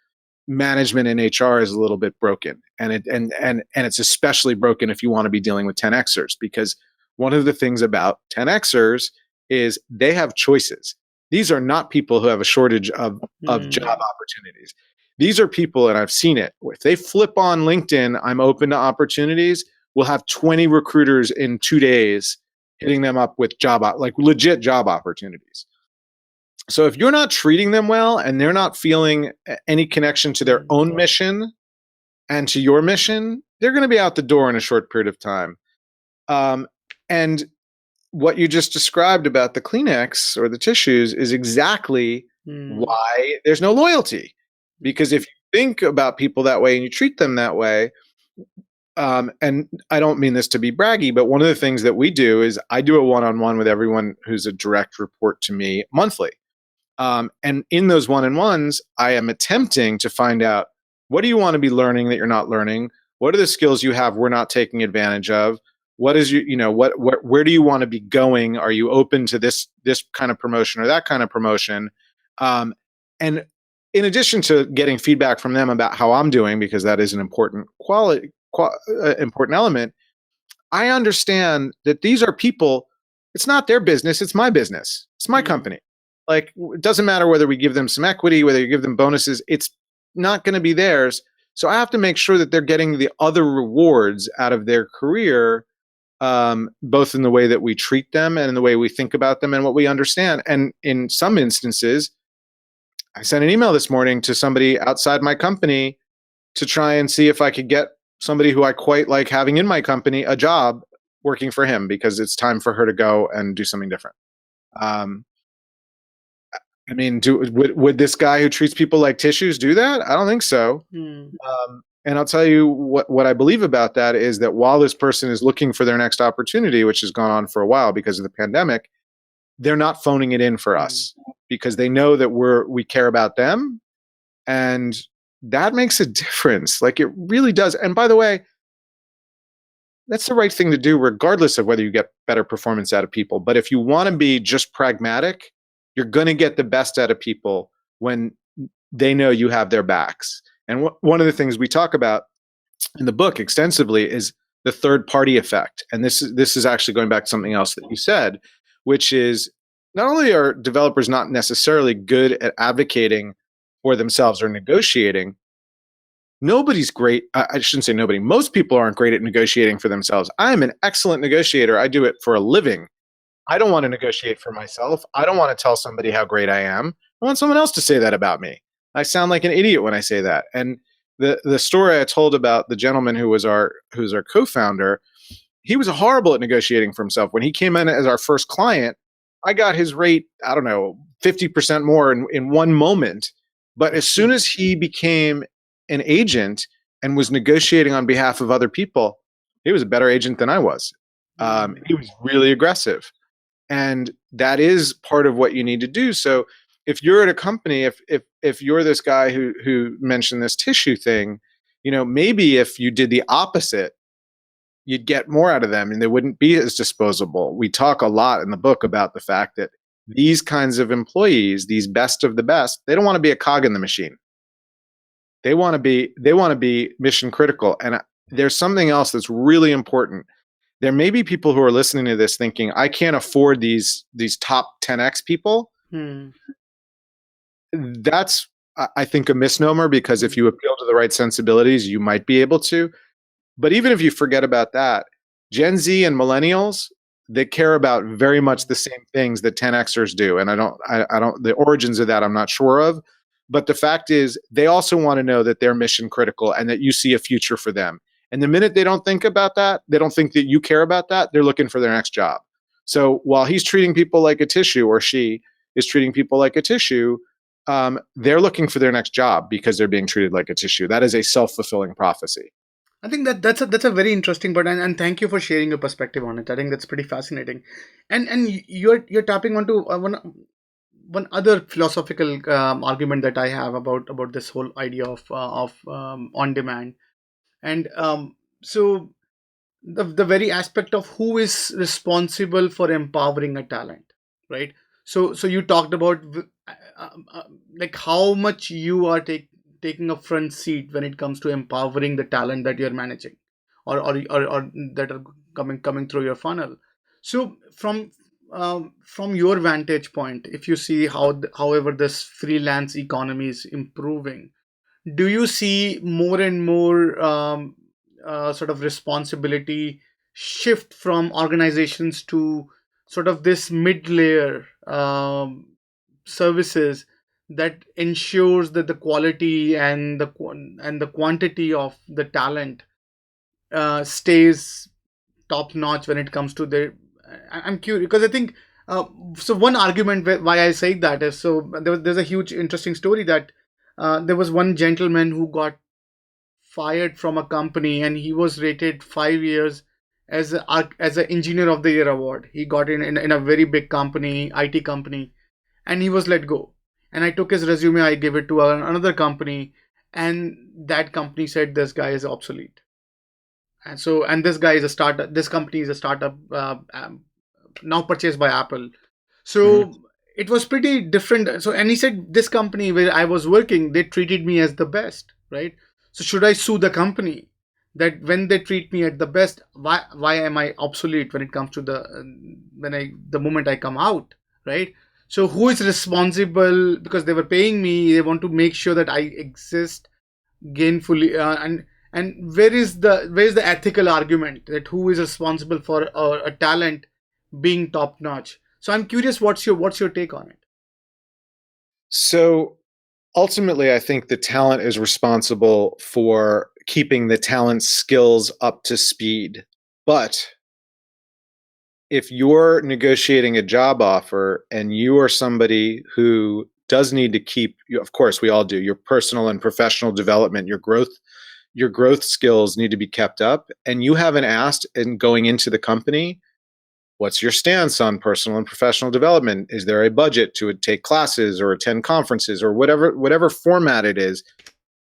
management and HR is a little bit broken. And it's especially broken if you want to be dealing with 10Xers, because one of the things about 10Xers is they have choices. These are not people who have a shortage of job opportunities. These are people, and I've seen it, if they flip on LinkedIn, I'm open to opportunities, we'll have 20 recruiters in 2 days hitting them up with like legit job opportunities. So if you're not treating them well and they're not feeling any connection to their own mission and to your mission, they're going to be out the door in a short period of time. And what you just described about the Kleenex or the tissues is exactly why there's no loyalty. Because if you think about people that way and you treat them that way, and I don't mean this to be braggy, but one of the things that we do is I do a one-on-one with everyone who's a direct report to me monthly. And in those one-on-ones, I am attempting to find out, what do you want to be learning that you're not learning? What are the skills you have we're not taking advantage of? What is where do you want to be going? Are you open to this kind of promotion or that kind of promotion? And in addition to getting feedback from them about how I'm doing, because that is an important important element, I understand that these are people. It's not their business. It's my business. It's my company. Like, it doesn't matter whether we give them some equity, whether you give them bonuses. It's not going to be theirs. So I have to make sure that they're getting the other rewards out of their career, both in the way that we treat them and in the way we think about them and what we understand. And in some instances, I sent an email this morning to somebody outside my company to try and see if I could get somebody who I quite like having in my company a job working for him, because it's time for her to go and do something different. I mean, would this guy who treats people like tissues do that? I don't think so. And I'll tell you what I believe about that is that while this person is looking for their next opportunity, which has gone on for a while because of the pandemic, they're not phoning it in for us, because they know that we care about them, and that makes a difference. Like, it really does. And by the way, that's the right thing to do regardless of whether you get better performance out of people. But if you want to be just pragmatic, you're going to get the best out of people when they know you have their backs. And one of the things we talk about in the book extensively is the third party effect. And this is actually going back to something else that you said, which is, not only are developers not necessarily good at advocating for themselves or negotiating, nobody's great. I shouldn't say nobody. Most people aren't great at negotiating for themselves. I am an excellent negotiator. I do it for a living. I don't want to negotiate for myself. I don't want to tell somebody how great I am. I want someone else to say that about me. I sound like an idiot when I say that. And the story I told about the gentleman who's our co-founder, he was horrible at negotiating for himself. When he came in as our first client, I got his rate, I don't know, 50% more in one moment. But as soon as he became an agent and was negotiating on behalf of other people, he was a better agent than I was. He was really aggressive. And that is part of what you need to do. So if you're at a company, if you're this guy who mentioned this tissue thing, maybe if you did the opposite, you'd get more out of them and they wouldn't be as disposable. We talk a lot in the book about the fact that these kinds of employees, these best of the best, they don't want to be a cog in the machine. They want to be mission critical. And there's something else that's really important. There may be people who are listening to this thinking, I can't afford these top 10x people. That's, I think, a misnomer, because if you appeal to the right sensibilities, you might be able to. But even if you forget about that, Gen Z and millennials, they care about very much the same things that 10Xers do. And I don't, the origins of that I'm not sure of. But the fact is, they also want to know that they're mission critical and that you see a future for them. And the minute they don't think about that, they don't think that you care about that, they're looking for their next job. So while he's treating people like a tissue, or she is treating people like a tissue, they're looking for their next job because they're being treated like a tissue. That is a self-fulfilling prophecy. I think that's a very interesting point, and thank you for sharing your perspective on it. I think that's pretty fascinating, and you're tapping onto one other philosophical argument that I have about this whole idea of on demand, and so the very aspect of who is responsible for empowering a talent, right? So you talked about like how much you are taking a front seat when it comes to empowering the talent that you're managing, or that are coming through your funnel. So from your vantage point, if you see however this freelance economy is improving, do you see more and more sort of responsibility shift from organizations to sort of this mid layer services that ensures that the quality and the quantity of the talent stays top notch when it comes to the I'm curious because I think so one argument why I say that is, so there's a huge interesting story that there was one gentleman who got fired from a company, and he was rated 5 years as a engineer of the year award. He got in a very big company, IT company, and he was let go. And I took his resume, I gave it to another company, and that company said this guy is obsolete. And this guy is a startup. This company is a startup now purchased by Apple. So it was pretty different. So, and he said this company where I was working, they treated me as the best, right? So should I sue the company that when they treat me at the best, why am I obsolete when it comes to the moment I come out, right? So who is responsible, because they were paying me, they want to make sure that I exist gainfully, and where is the ethical argument that who is responsible for a talent being top notch? So I'm curious, what's your take on it? So ultimately, I think the talent is responsible for keeping the talent's skills up to speed. But if you're negotiating a job offer and you are somebody who does need to keep, of course, we all do, your personal and professional development, your growth skills need to be kept up, and you haven't asked in going into the company, what's your stance on personal and professional development? Is there a budget to take classes or attend conferences or whatever format it is?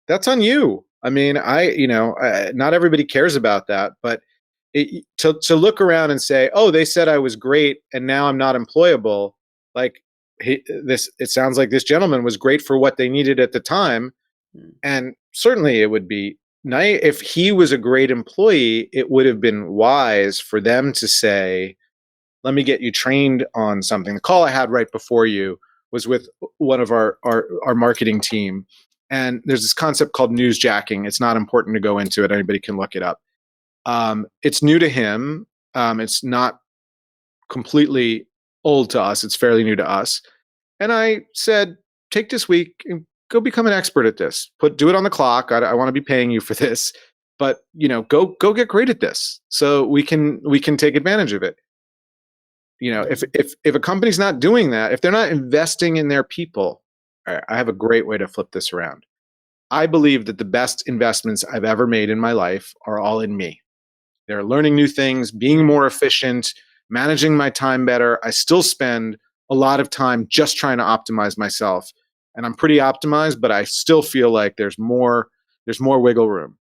That's on you. I mean, not everybody cares about that, but to look around and say, oh, they said I was great and now I'm not employable. Like it sounds like this gentleman was great for what they needed at the time. And certainly it would be nice if he was a great employee. It would have been wise for them to say, let me get you trained on something. The call I had right before you was with one of our marketing team. And there's this concept called newsjacking. It's not important to go into it. Anybody can look it up. It's new to him. It's not completely old to us. It's fairly new to us. And I said, take this week and go become an expert at this. Do it on the clock. I want to be paying you for this. but go get great at this so we can take advantage of it. If a company's not doing that, if they're not investing in their people, I have a great way to flip this around. I believe that the best investments I've ever made in my life are all in me. They're learning new things, being more efficient, managing my time better. I still spend a lot of time just trying to optimize myself, and I'm pretty optimized, but I still feel like there's more wiggle room.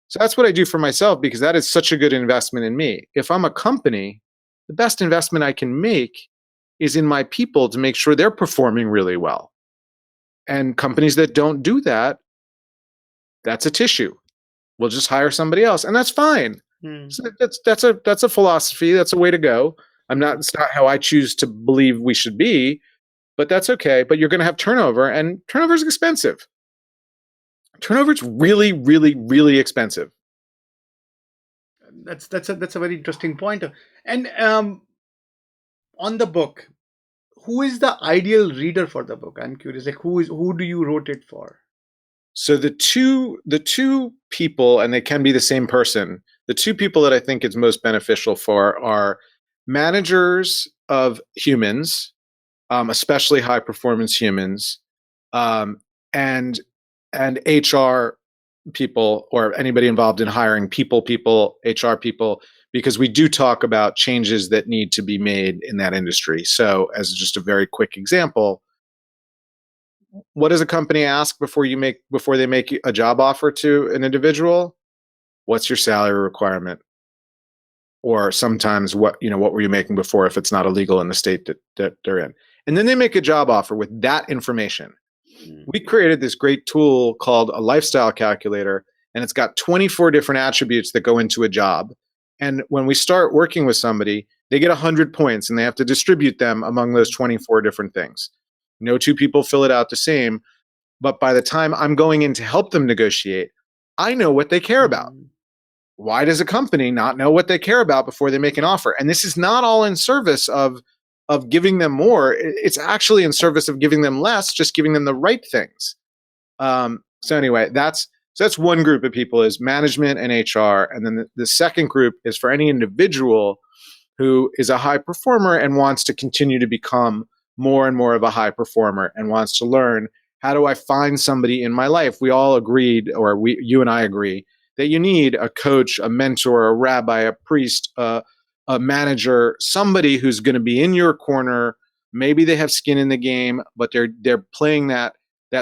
So that's what I do for myself, because that is such a good investment in me. If I'm a company, the best investment I can make is in my people to make sure they're performing really well. And companies that don't do that, that's a tissue. We'll just hire somebody else, and that's fine. So that's a philosophy. That's a way to go. It's not how I choose to believe we should be, but that's okay. But you're going to have turnover, and turnover is expensive. Turnover is really, really, really expensive. That's a very interesting point. And on the book, who is the ideal reader for the book? I'm curious. Like, who do you wrote it for? So the two people, and they can be the same person, the two people that I think it's most beneficial for are managers of humans, especially high performance humans, and HR people, or anybody involved in hiring people, HR people, because we do talk about changes that need to be made in that industry. So as just a very quick example, what does a company ask before they make a job offer to an individual? What's your salary requirement? Or sometimes what were you making before, if it's not illegal in the state that they're in. And then they make a job offer with that information. We created this great tool called a lifestyle calculator, and it's got 24 different attributes that go into a job. And when we start working with somebody, they get 100 points, and they have to distribute them among those 24 different things. No two people fill it out the same, but by the time I'm going in to help them negotiate, I know what they care about. Why does a company not know what they care about before they make an offer? And this is not all in service of giving them more. It's actually in service of giving them less, just giving them the right things. So anyway, that's one group of people, is management and HR. And then the second group is for any individual who is a high performer and wants to continue to become more and more of a high performer, and wants to learn, how do I find somebody in my life? We all agreed, or you and I agree, that you need a coach, a mentor, a rabbi, a priest, a manager, somebody who's going to be in your corner. Maybe they have skin in the game, but they're playing that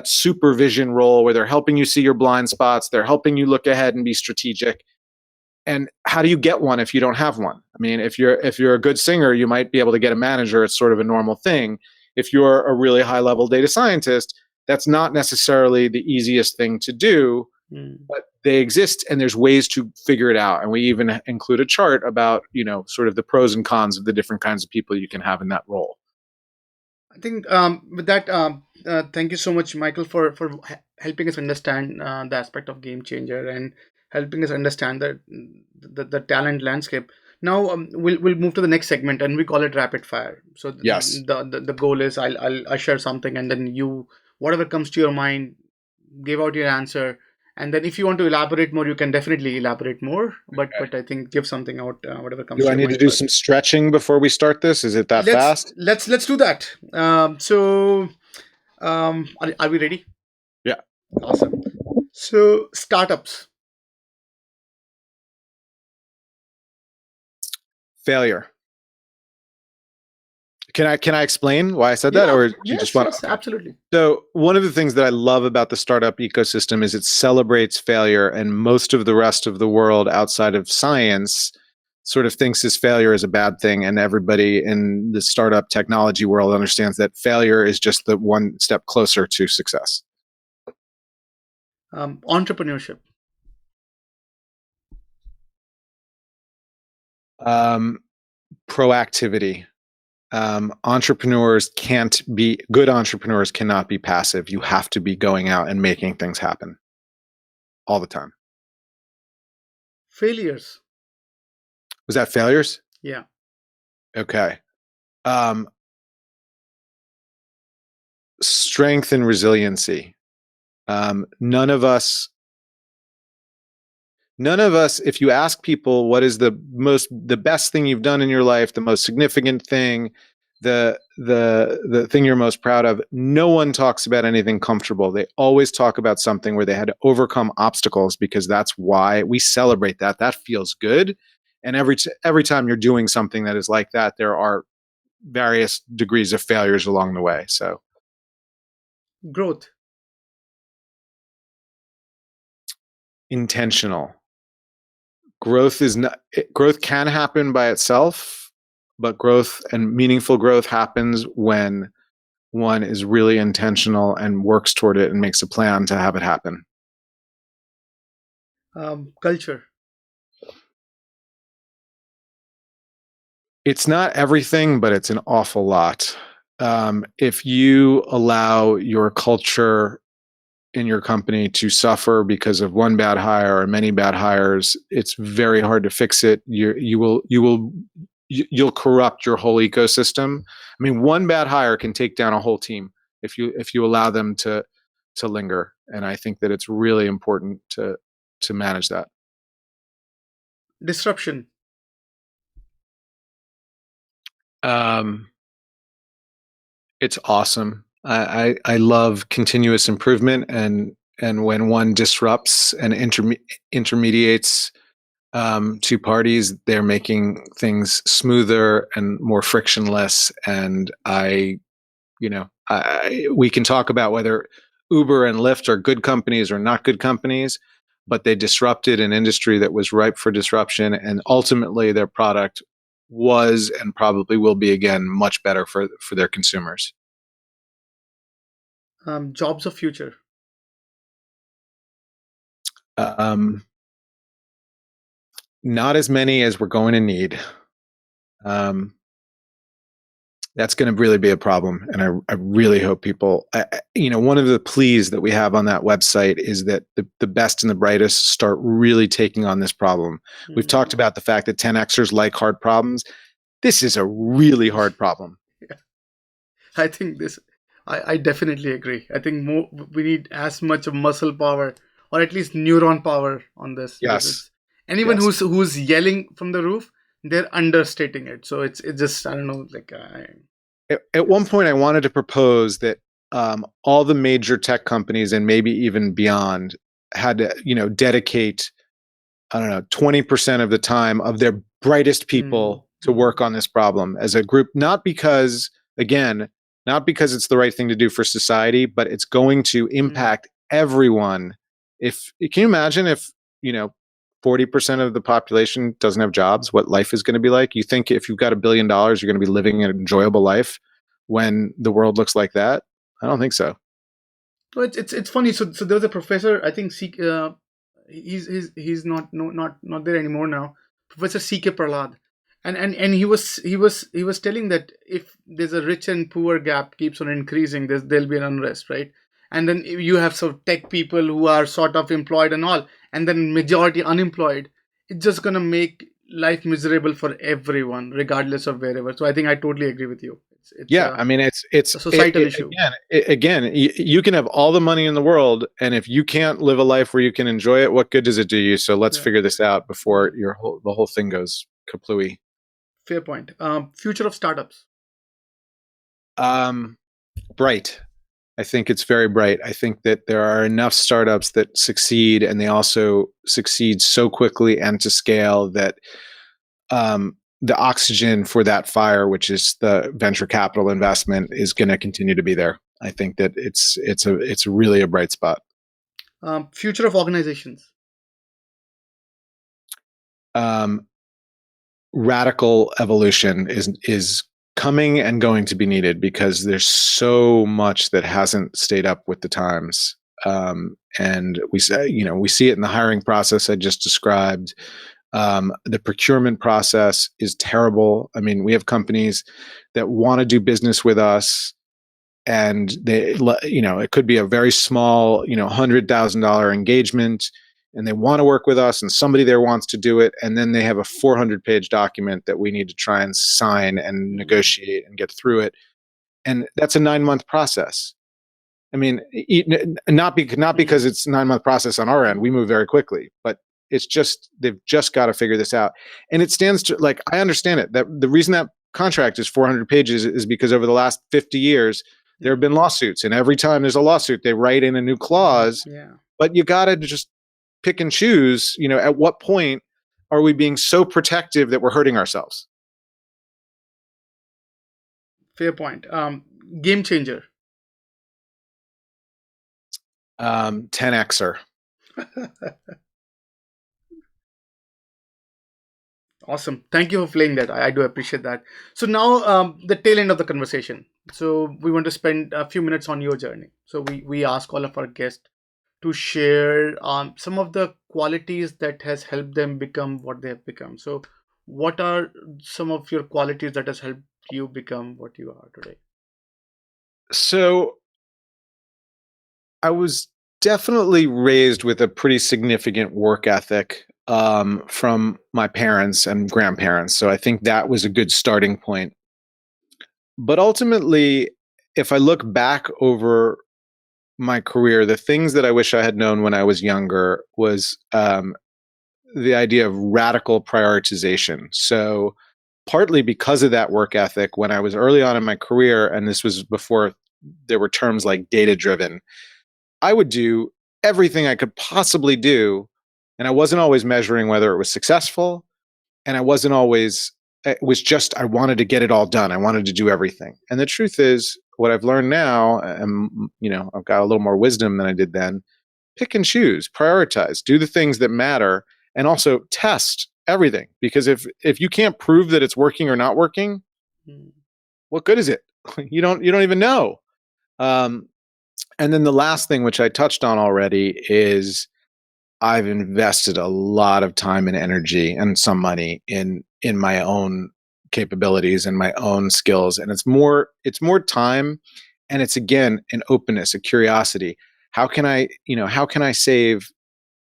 supervision role where they're helping you see your blind spots. They're helping you look ahead and be strategic. And how do you get one if you don't have one? I mean, if you're a good singer, you might be able to get a manager. It's sort of a normal thing. If you're a really high level data scientist, that's not necessarily the easiest thing to do, but they exist, and there's ways to figure it out. And we even include a chart about, sort of the pros and cons of the different kinds of people you can have in that role. I think with that, thank you so much, Michael, for helping us understand the aspect of game changer, and helping us understand the talent landscape. Now we'll move to the next segment, and we call it rapid fire. So Yes. the goal is I'll share something, and then you, whatever comes to your mind, give out your answer. And then if you want to elaborate more, you can definitely elaborate more. But Okay. I think give something out, whatever comes Do to I your need to mind do first. some stretching before we start this? Is it that fast? Let's do that. So are we ready? Yeah. Awesome. So startups. Failure. Can I explain why I said that, Yeah. or do you just Yes. want? Yes. Okay. Absolutely. So one of the things that I love about the startup ecosystem is it celebrates failure, and most of the rest of the world outside of science sort of thinks this failure is a bad thing, and everybody in the startup technology world understands that failure is just the one step closer to success. Entrepreneurship. Um, Proactivity. Entrepreneurs can't be good. Entrepreneurs cannot be passive. You have to be going out and making things happen all the time. Failures. Was that failures? Yeah. Okay. Um, Strength and resiliency. None of us None of us, if you ask people what is the best thing you've done in your life, the most significant thing, the thing you're most proud of, no one talks about anything comfortable. They always talk about something where they had to overcome obstacles, because that's why we celebrate that. That feels good. And every time you're doing something that is like that, there are various degrees of failures along the way. So Growth. intentional. Growth can happen by itself, but growth and meaningful growth happens when one is really intentional and works toward it and makes a plan to have it happen. Culture. It's not everything, but it's an awful lot. If you allow your culture in your company to suffer because of one bad hire or many bad hires, it's very hard to fix it. You'll corrupt your whole ecosystem. I mean, one bad hire can take down a whole team if you allow them to linger. And I think that it's really important to manage that. Disruption. It's awesome. I love continuous improvement, and when one disrupts and intermediates two parties, they're making things smoother and more frictionless. And we can talk about whether Uber and Lyft are good companies or not good companies, but they disrupted an industry that was ripe for disruption, and ultimately their product was and probably will be again much better for their consumers. Jobs of future. Not as many as we're going to need. That's going to really be a problem. And I really hope people, one of the pleas that we have on that website is that the best and the brightest start really taking on this problem. Mm-hmm. We've talked about the fact that 10Xers like hard problems. This is a really hard problem. Yeah. I think I definitely agree. I think we need as much of muscle power, or at least neuron power on this. Yes. Anyone who's yelling from the roof, they're understating it. So it's just, I don't know, like at one point I wanted to propose that all the major tech companies and maybe even beyond had to dedicate 20% of the time of their brightest people to work on this problem as a group, not because it's the right thing to do for society, but it's going to impact everyone. Can you imagine if 40% of the population doesn't have jobs, what life is going to be like? You think if you've got $1 billion, you're going to be living an enjoyable life when the world looks like that? I don't think so. Well, it's funny. So there was a professor, I think he's not there anymore now. Professor C.K. Prahlad, and he was telling that if there's a rich and poor gap keeps on increasing, there'll be an unrest, right? And then you have some tech people who are sort of employed and all, and then majority unemployed. It's just gonna make life miserable for everyone, regardless of wherever. So I think I totally agree with you. It's a societal issue. Again, you can have all the money in the world, and if you can't live a life where you can enjoy it, what good does it do you? So let's figure this out before the whole thing goes kaplooey. Fair point. Future of startups. Bright. I think it's very bright. I think that there are enough startups that succeed, and they also succeed so quickly and to scale that the oxygen for that fire, which is the venture capital investment, is going to continue to be there. I think that it's really a bright spot. Future of organizations. Radical evolution is coming and going to be needed, because there's so much that hasn't stayed up with the times. And we see it in the hiring process I just described. The procurement process is terrible. I mean, we have companies that want to do business with us, and it could be a very small, $100,000 engagement, and they want to work with us, and somebody there wants to do it, and then they have a 400-page document that we need to try and sign and negotiate and get through it, and that's a 9-month process. I mean, not because it's a 9-month process on our end. We move very quickly, but they've just got to figure this out. And it stands to, like, I understand it, that the reason that contract is 400 pages is because over the last 50 years, there have been lawsuits. And every time there's a lawsuit, they write in a new clause. Yeah. But you got to just pick and choose, at what point are we being so protective that we're hurting ourselves? Fair point. Game changer. 10xer. Awesome. Thank you for playing that. I do appreciate that. So now the tail end of the conversation. So we want to spend a few minutes on your journey. So we ask all of our guests to share some of the qualities that has helped them become what they have become. So what are some of your qualities that has helped you become what you are today? So I was definitely raised with a pretty significant work ethic from my parents and grandparents. So I think that was a good starting point. But ultimately, if I look back over my career, the things that I wish I had known when I was younger was the idea of radical prioritization. So partly because of that work ethic, when I was early on in my career, and this was before there were terms like data driven, I would do everything I could possibly do. And I wasn't always measuring whether it was successful. And I wasn't always, it was just, I wanted to get it all done. I wanted to do everything. And the truth is, what I've learned now, and I've got a little more wisdom than I did then, pick and choose, prioritize, do the things that matter, and also test everything. Because if you can't prove that it's working or not working, what good is it? You don't even know. And then the last thing, which I touched on already, is I've invested a lot of time and energy and some money in my own capabilities and my own skills. And it's more time, and it's, again, an openness, a curiosity. How can I save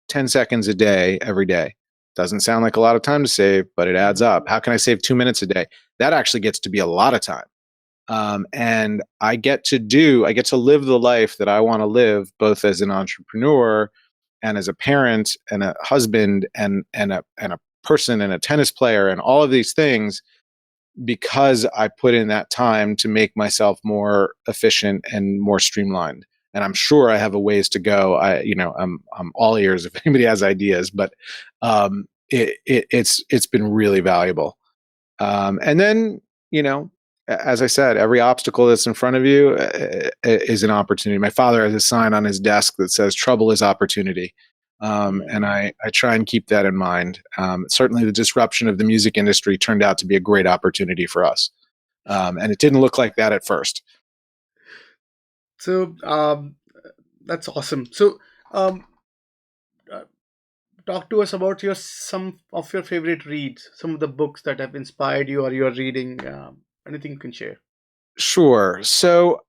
10 seconds a day every day? Doesn't sound like a lot of time to save, but it adds up. How can I save 2 minutes a day? That actually gets to be a lot of time. And I get to live the life that I want to live, both as an entrepreneur and as a parent and a husband and a person and a tennis player and all of these things, because I put in that time to make myself more efficient and more streamlined. And I'm sure I have a ways to go. I'm all ears if anybody has ideas, but it's been really valuable. And then, as I said, every obstacle that's in front of you is an opportunity. My father has a sign on his desk that says "Trouble is opportunity," and I try and keep that in mind. Certainly, the disruption of the music industry turned out to be a great opportunity for us, and it didn't look like that at first. So that's awesome. So talk to us about some of your favorite reads, some of the books that have inspired you or you're reading. Anything you can share? Sure. So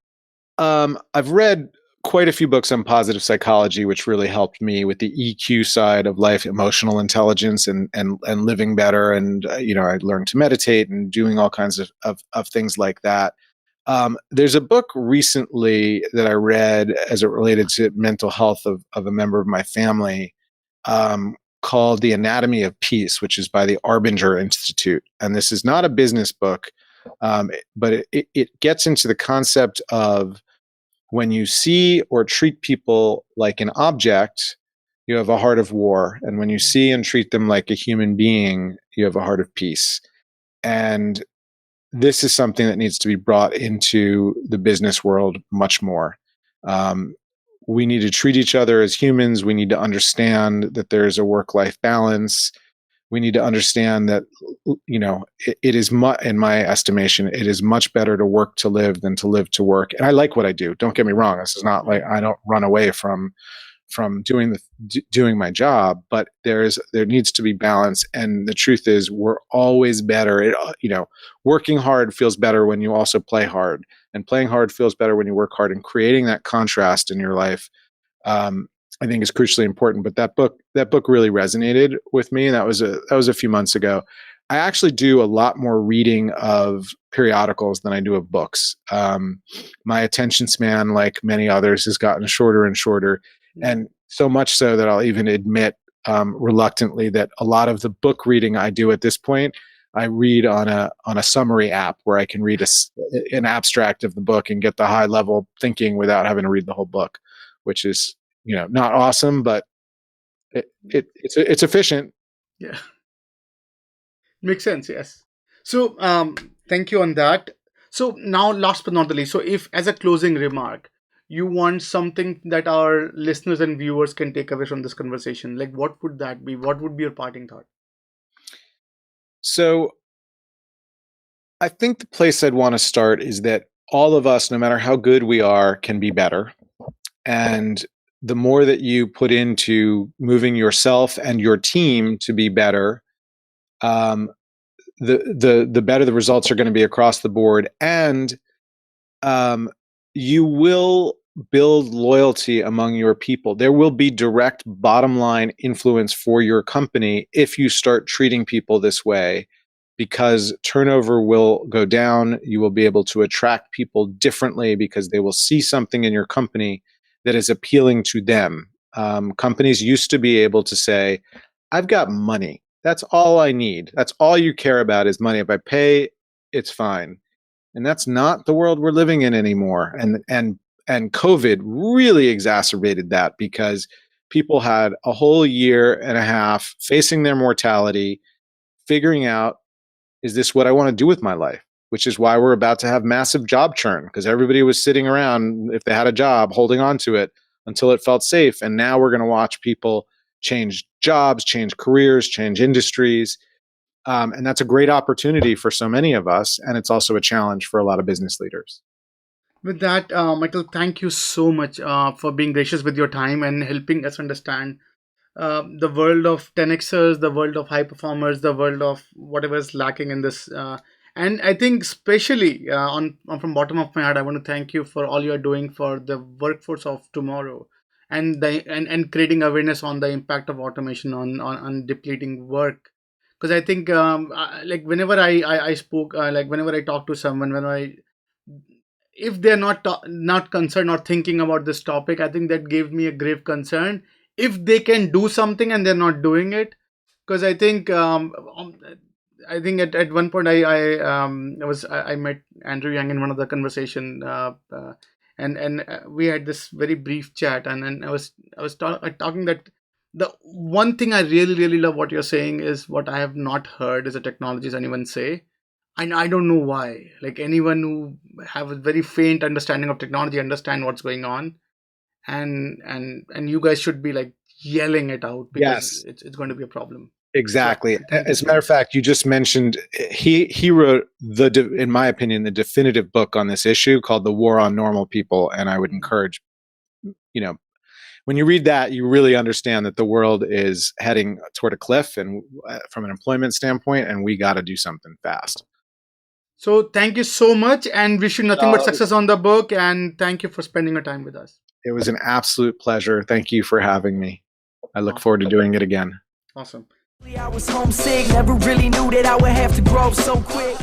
I've read quite a few books on positive psychology, which really helped me with the EQ side of life, emotional intelligence, and living better. And I learned to meditate and doing all kinds of things like that. There's a book recently that I read as it related to mental health of a member of my family, called The Anatomy of Peace, which is by the Arbinger Institute. And this is not a business book, but it gets into the concept of, when you see or treat people like an object, you have a heart of war. And when you see and treat them like a human being, you have a heart of peace. And this is something that needs to be brought into the business world much more. We need to treat each other as humans. We need to understand that there's a work-life balance. We need to understand that, it is in my estimation, it is much better to work to live than to live to work. And I like what I do. Don't get me wrong. This is not like I don't run away from doing my job, but there needs to be balance. And the truth is, we're always better. Working hard feels better when you also play hard, and playing hard feels better when you work hard. And creating that contrast in your life, I think, is crucially important. But that book really resonated with me, and that was a few months ago. I actually do a lot more reading of periodicals than I do of books. My attention span, like many others, has gotten shorter and shorter, and so much so that I'll even admit reluctantly that a lot of the book reading I do at this point, I read on a summary app where I can read an abstract of the book and get the high level thinking without having to read the whole book, which is not awesome, but it's efficient. Yeah, makes sense. Yes. So thank you on that. So now, last but not the least, so if as a closing remark, you want something that our listeners and viewers can take away from this conversation, like what would that be? What would be your parting thought? So I think the place I'd want to start is that all of us, no matter how good we are, can be better. And the more that you put into moving yourself and your team to be better, the better the results are going to be across the board. And you will build loyalty among your people. There will be direct bottom line influence for your company if you start treating people this way, because turnover will go down. You will be able to attract people differently because they will see something in your company that is appealing to them. Companies used to be able to say, I've got money. That's all I need. That's all you care about is money. If I pay, it's fine. And that's not the world we're living in anymore. And COVID really exacerbated that because people had a whole year and a half facing their mortality, figuring out, is this what I want to do with my life? Which is why we're about to have massive job churn, because everybody was sitting around, if they had a job, holding on to it until it felt safe. And now we're going to watch people change jobs, change careers, change industries. And that's a great opportunity for so many of us. And it's also a challenge for a lot of business leaders. With that, Michael, thank you so much for being gracious with your time and helping us understand the world of 10xers, the world of high performers, the world of whatever is lacking in this. And I think, especially from bottom of my heart, I want to thank you for all you are doing for the workforce of tomorrow, and creating awareness on the impact of automation on depleting work. Because I think, like whenever I spoke, like whenever I talk to someone, when I if they're not concerned or thinking about this topic, I think that gave me a grave concern. If they can do something and they're not doing it, because I think at one point I met Andrew Yang in one of the conversation, and we had this very brief chat, and I was talking that the one thing I really love what you're saying is what I have not heard is a technologies anyone say. And I don't know why. Like anyone who have a very faint understanding of technology understand what's going on, and you guys should be like yelling it out because Yes, it's going to be a problem. So exactly. thank you As a so matter of much. fact, you just mentioned he wrote in my opinion, the definitive book on this issue called "The War on Normal People," and I would Mm. encourage you know when you read that, you really understand that the world is heading toward a cliff, and from an employment standpoint, and we got to do something fast. So thank you so much, and wish you nothing but No, success on the book. And thank you for spending your time with us. it was an absolute pleasure. Thank you for having me. I look Awesome, forward to doing it again. awesome. I was homesick, never really knew that I would have to grow up so quick.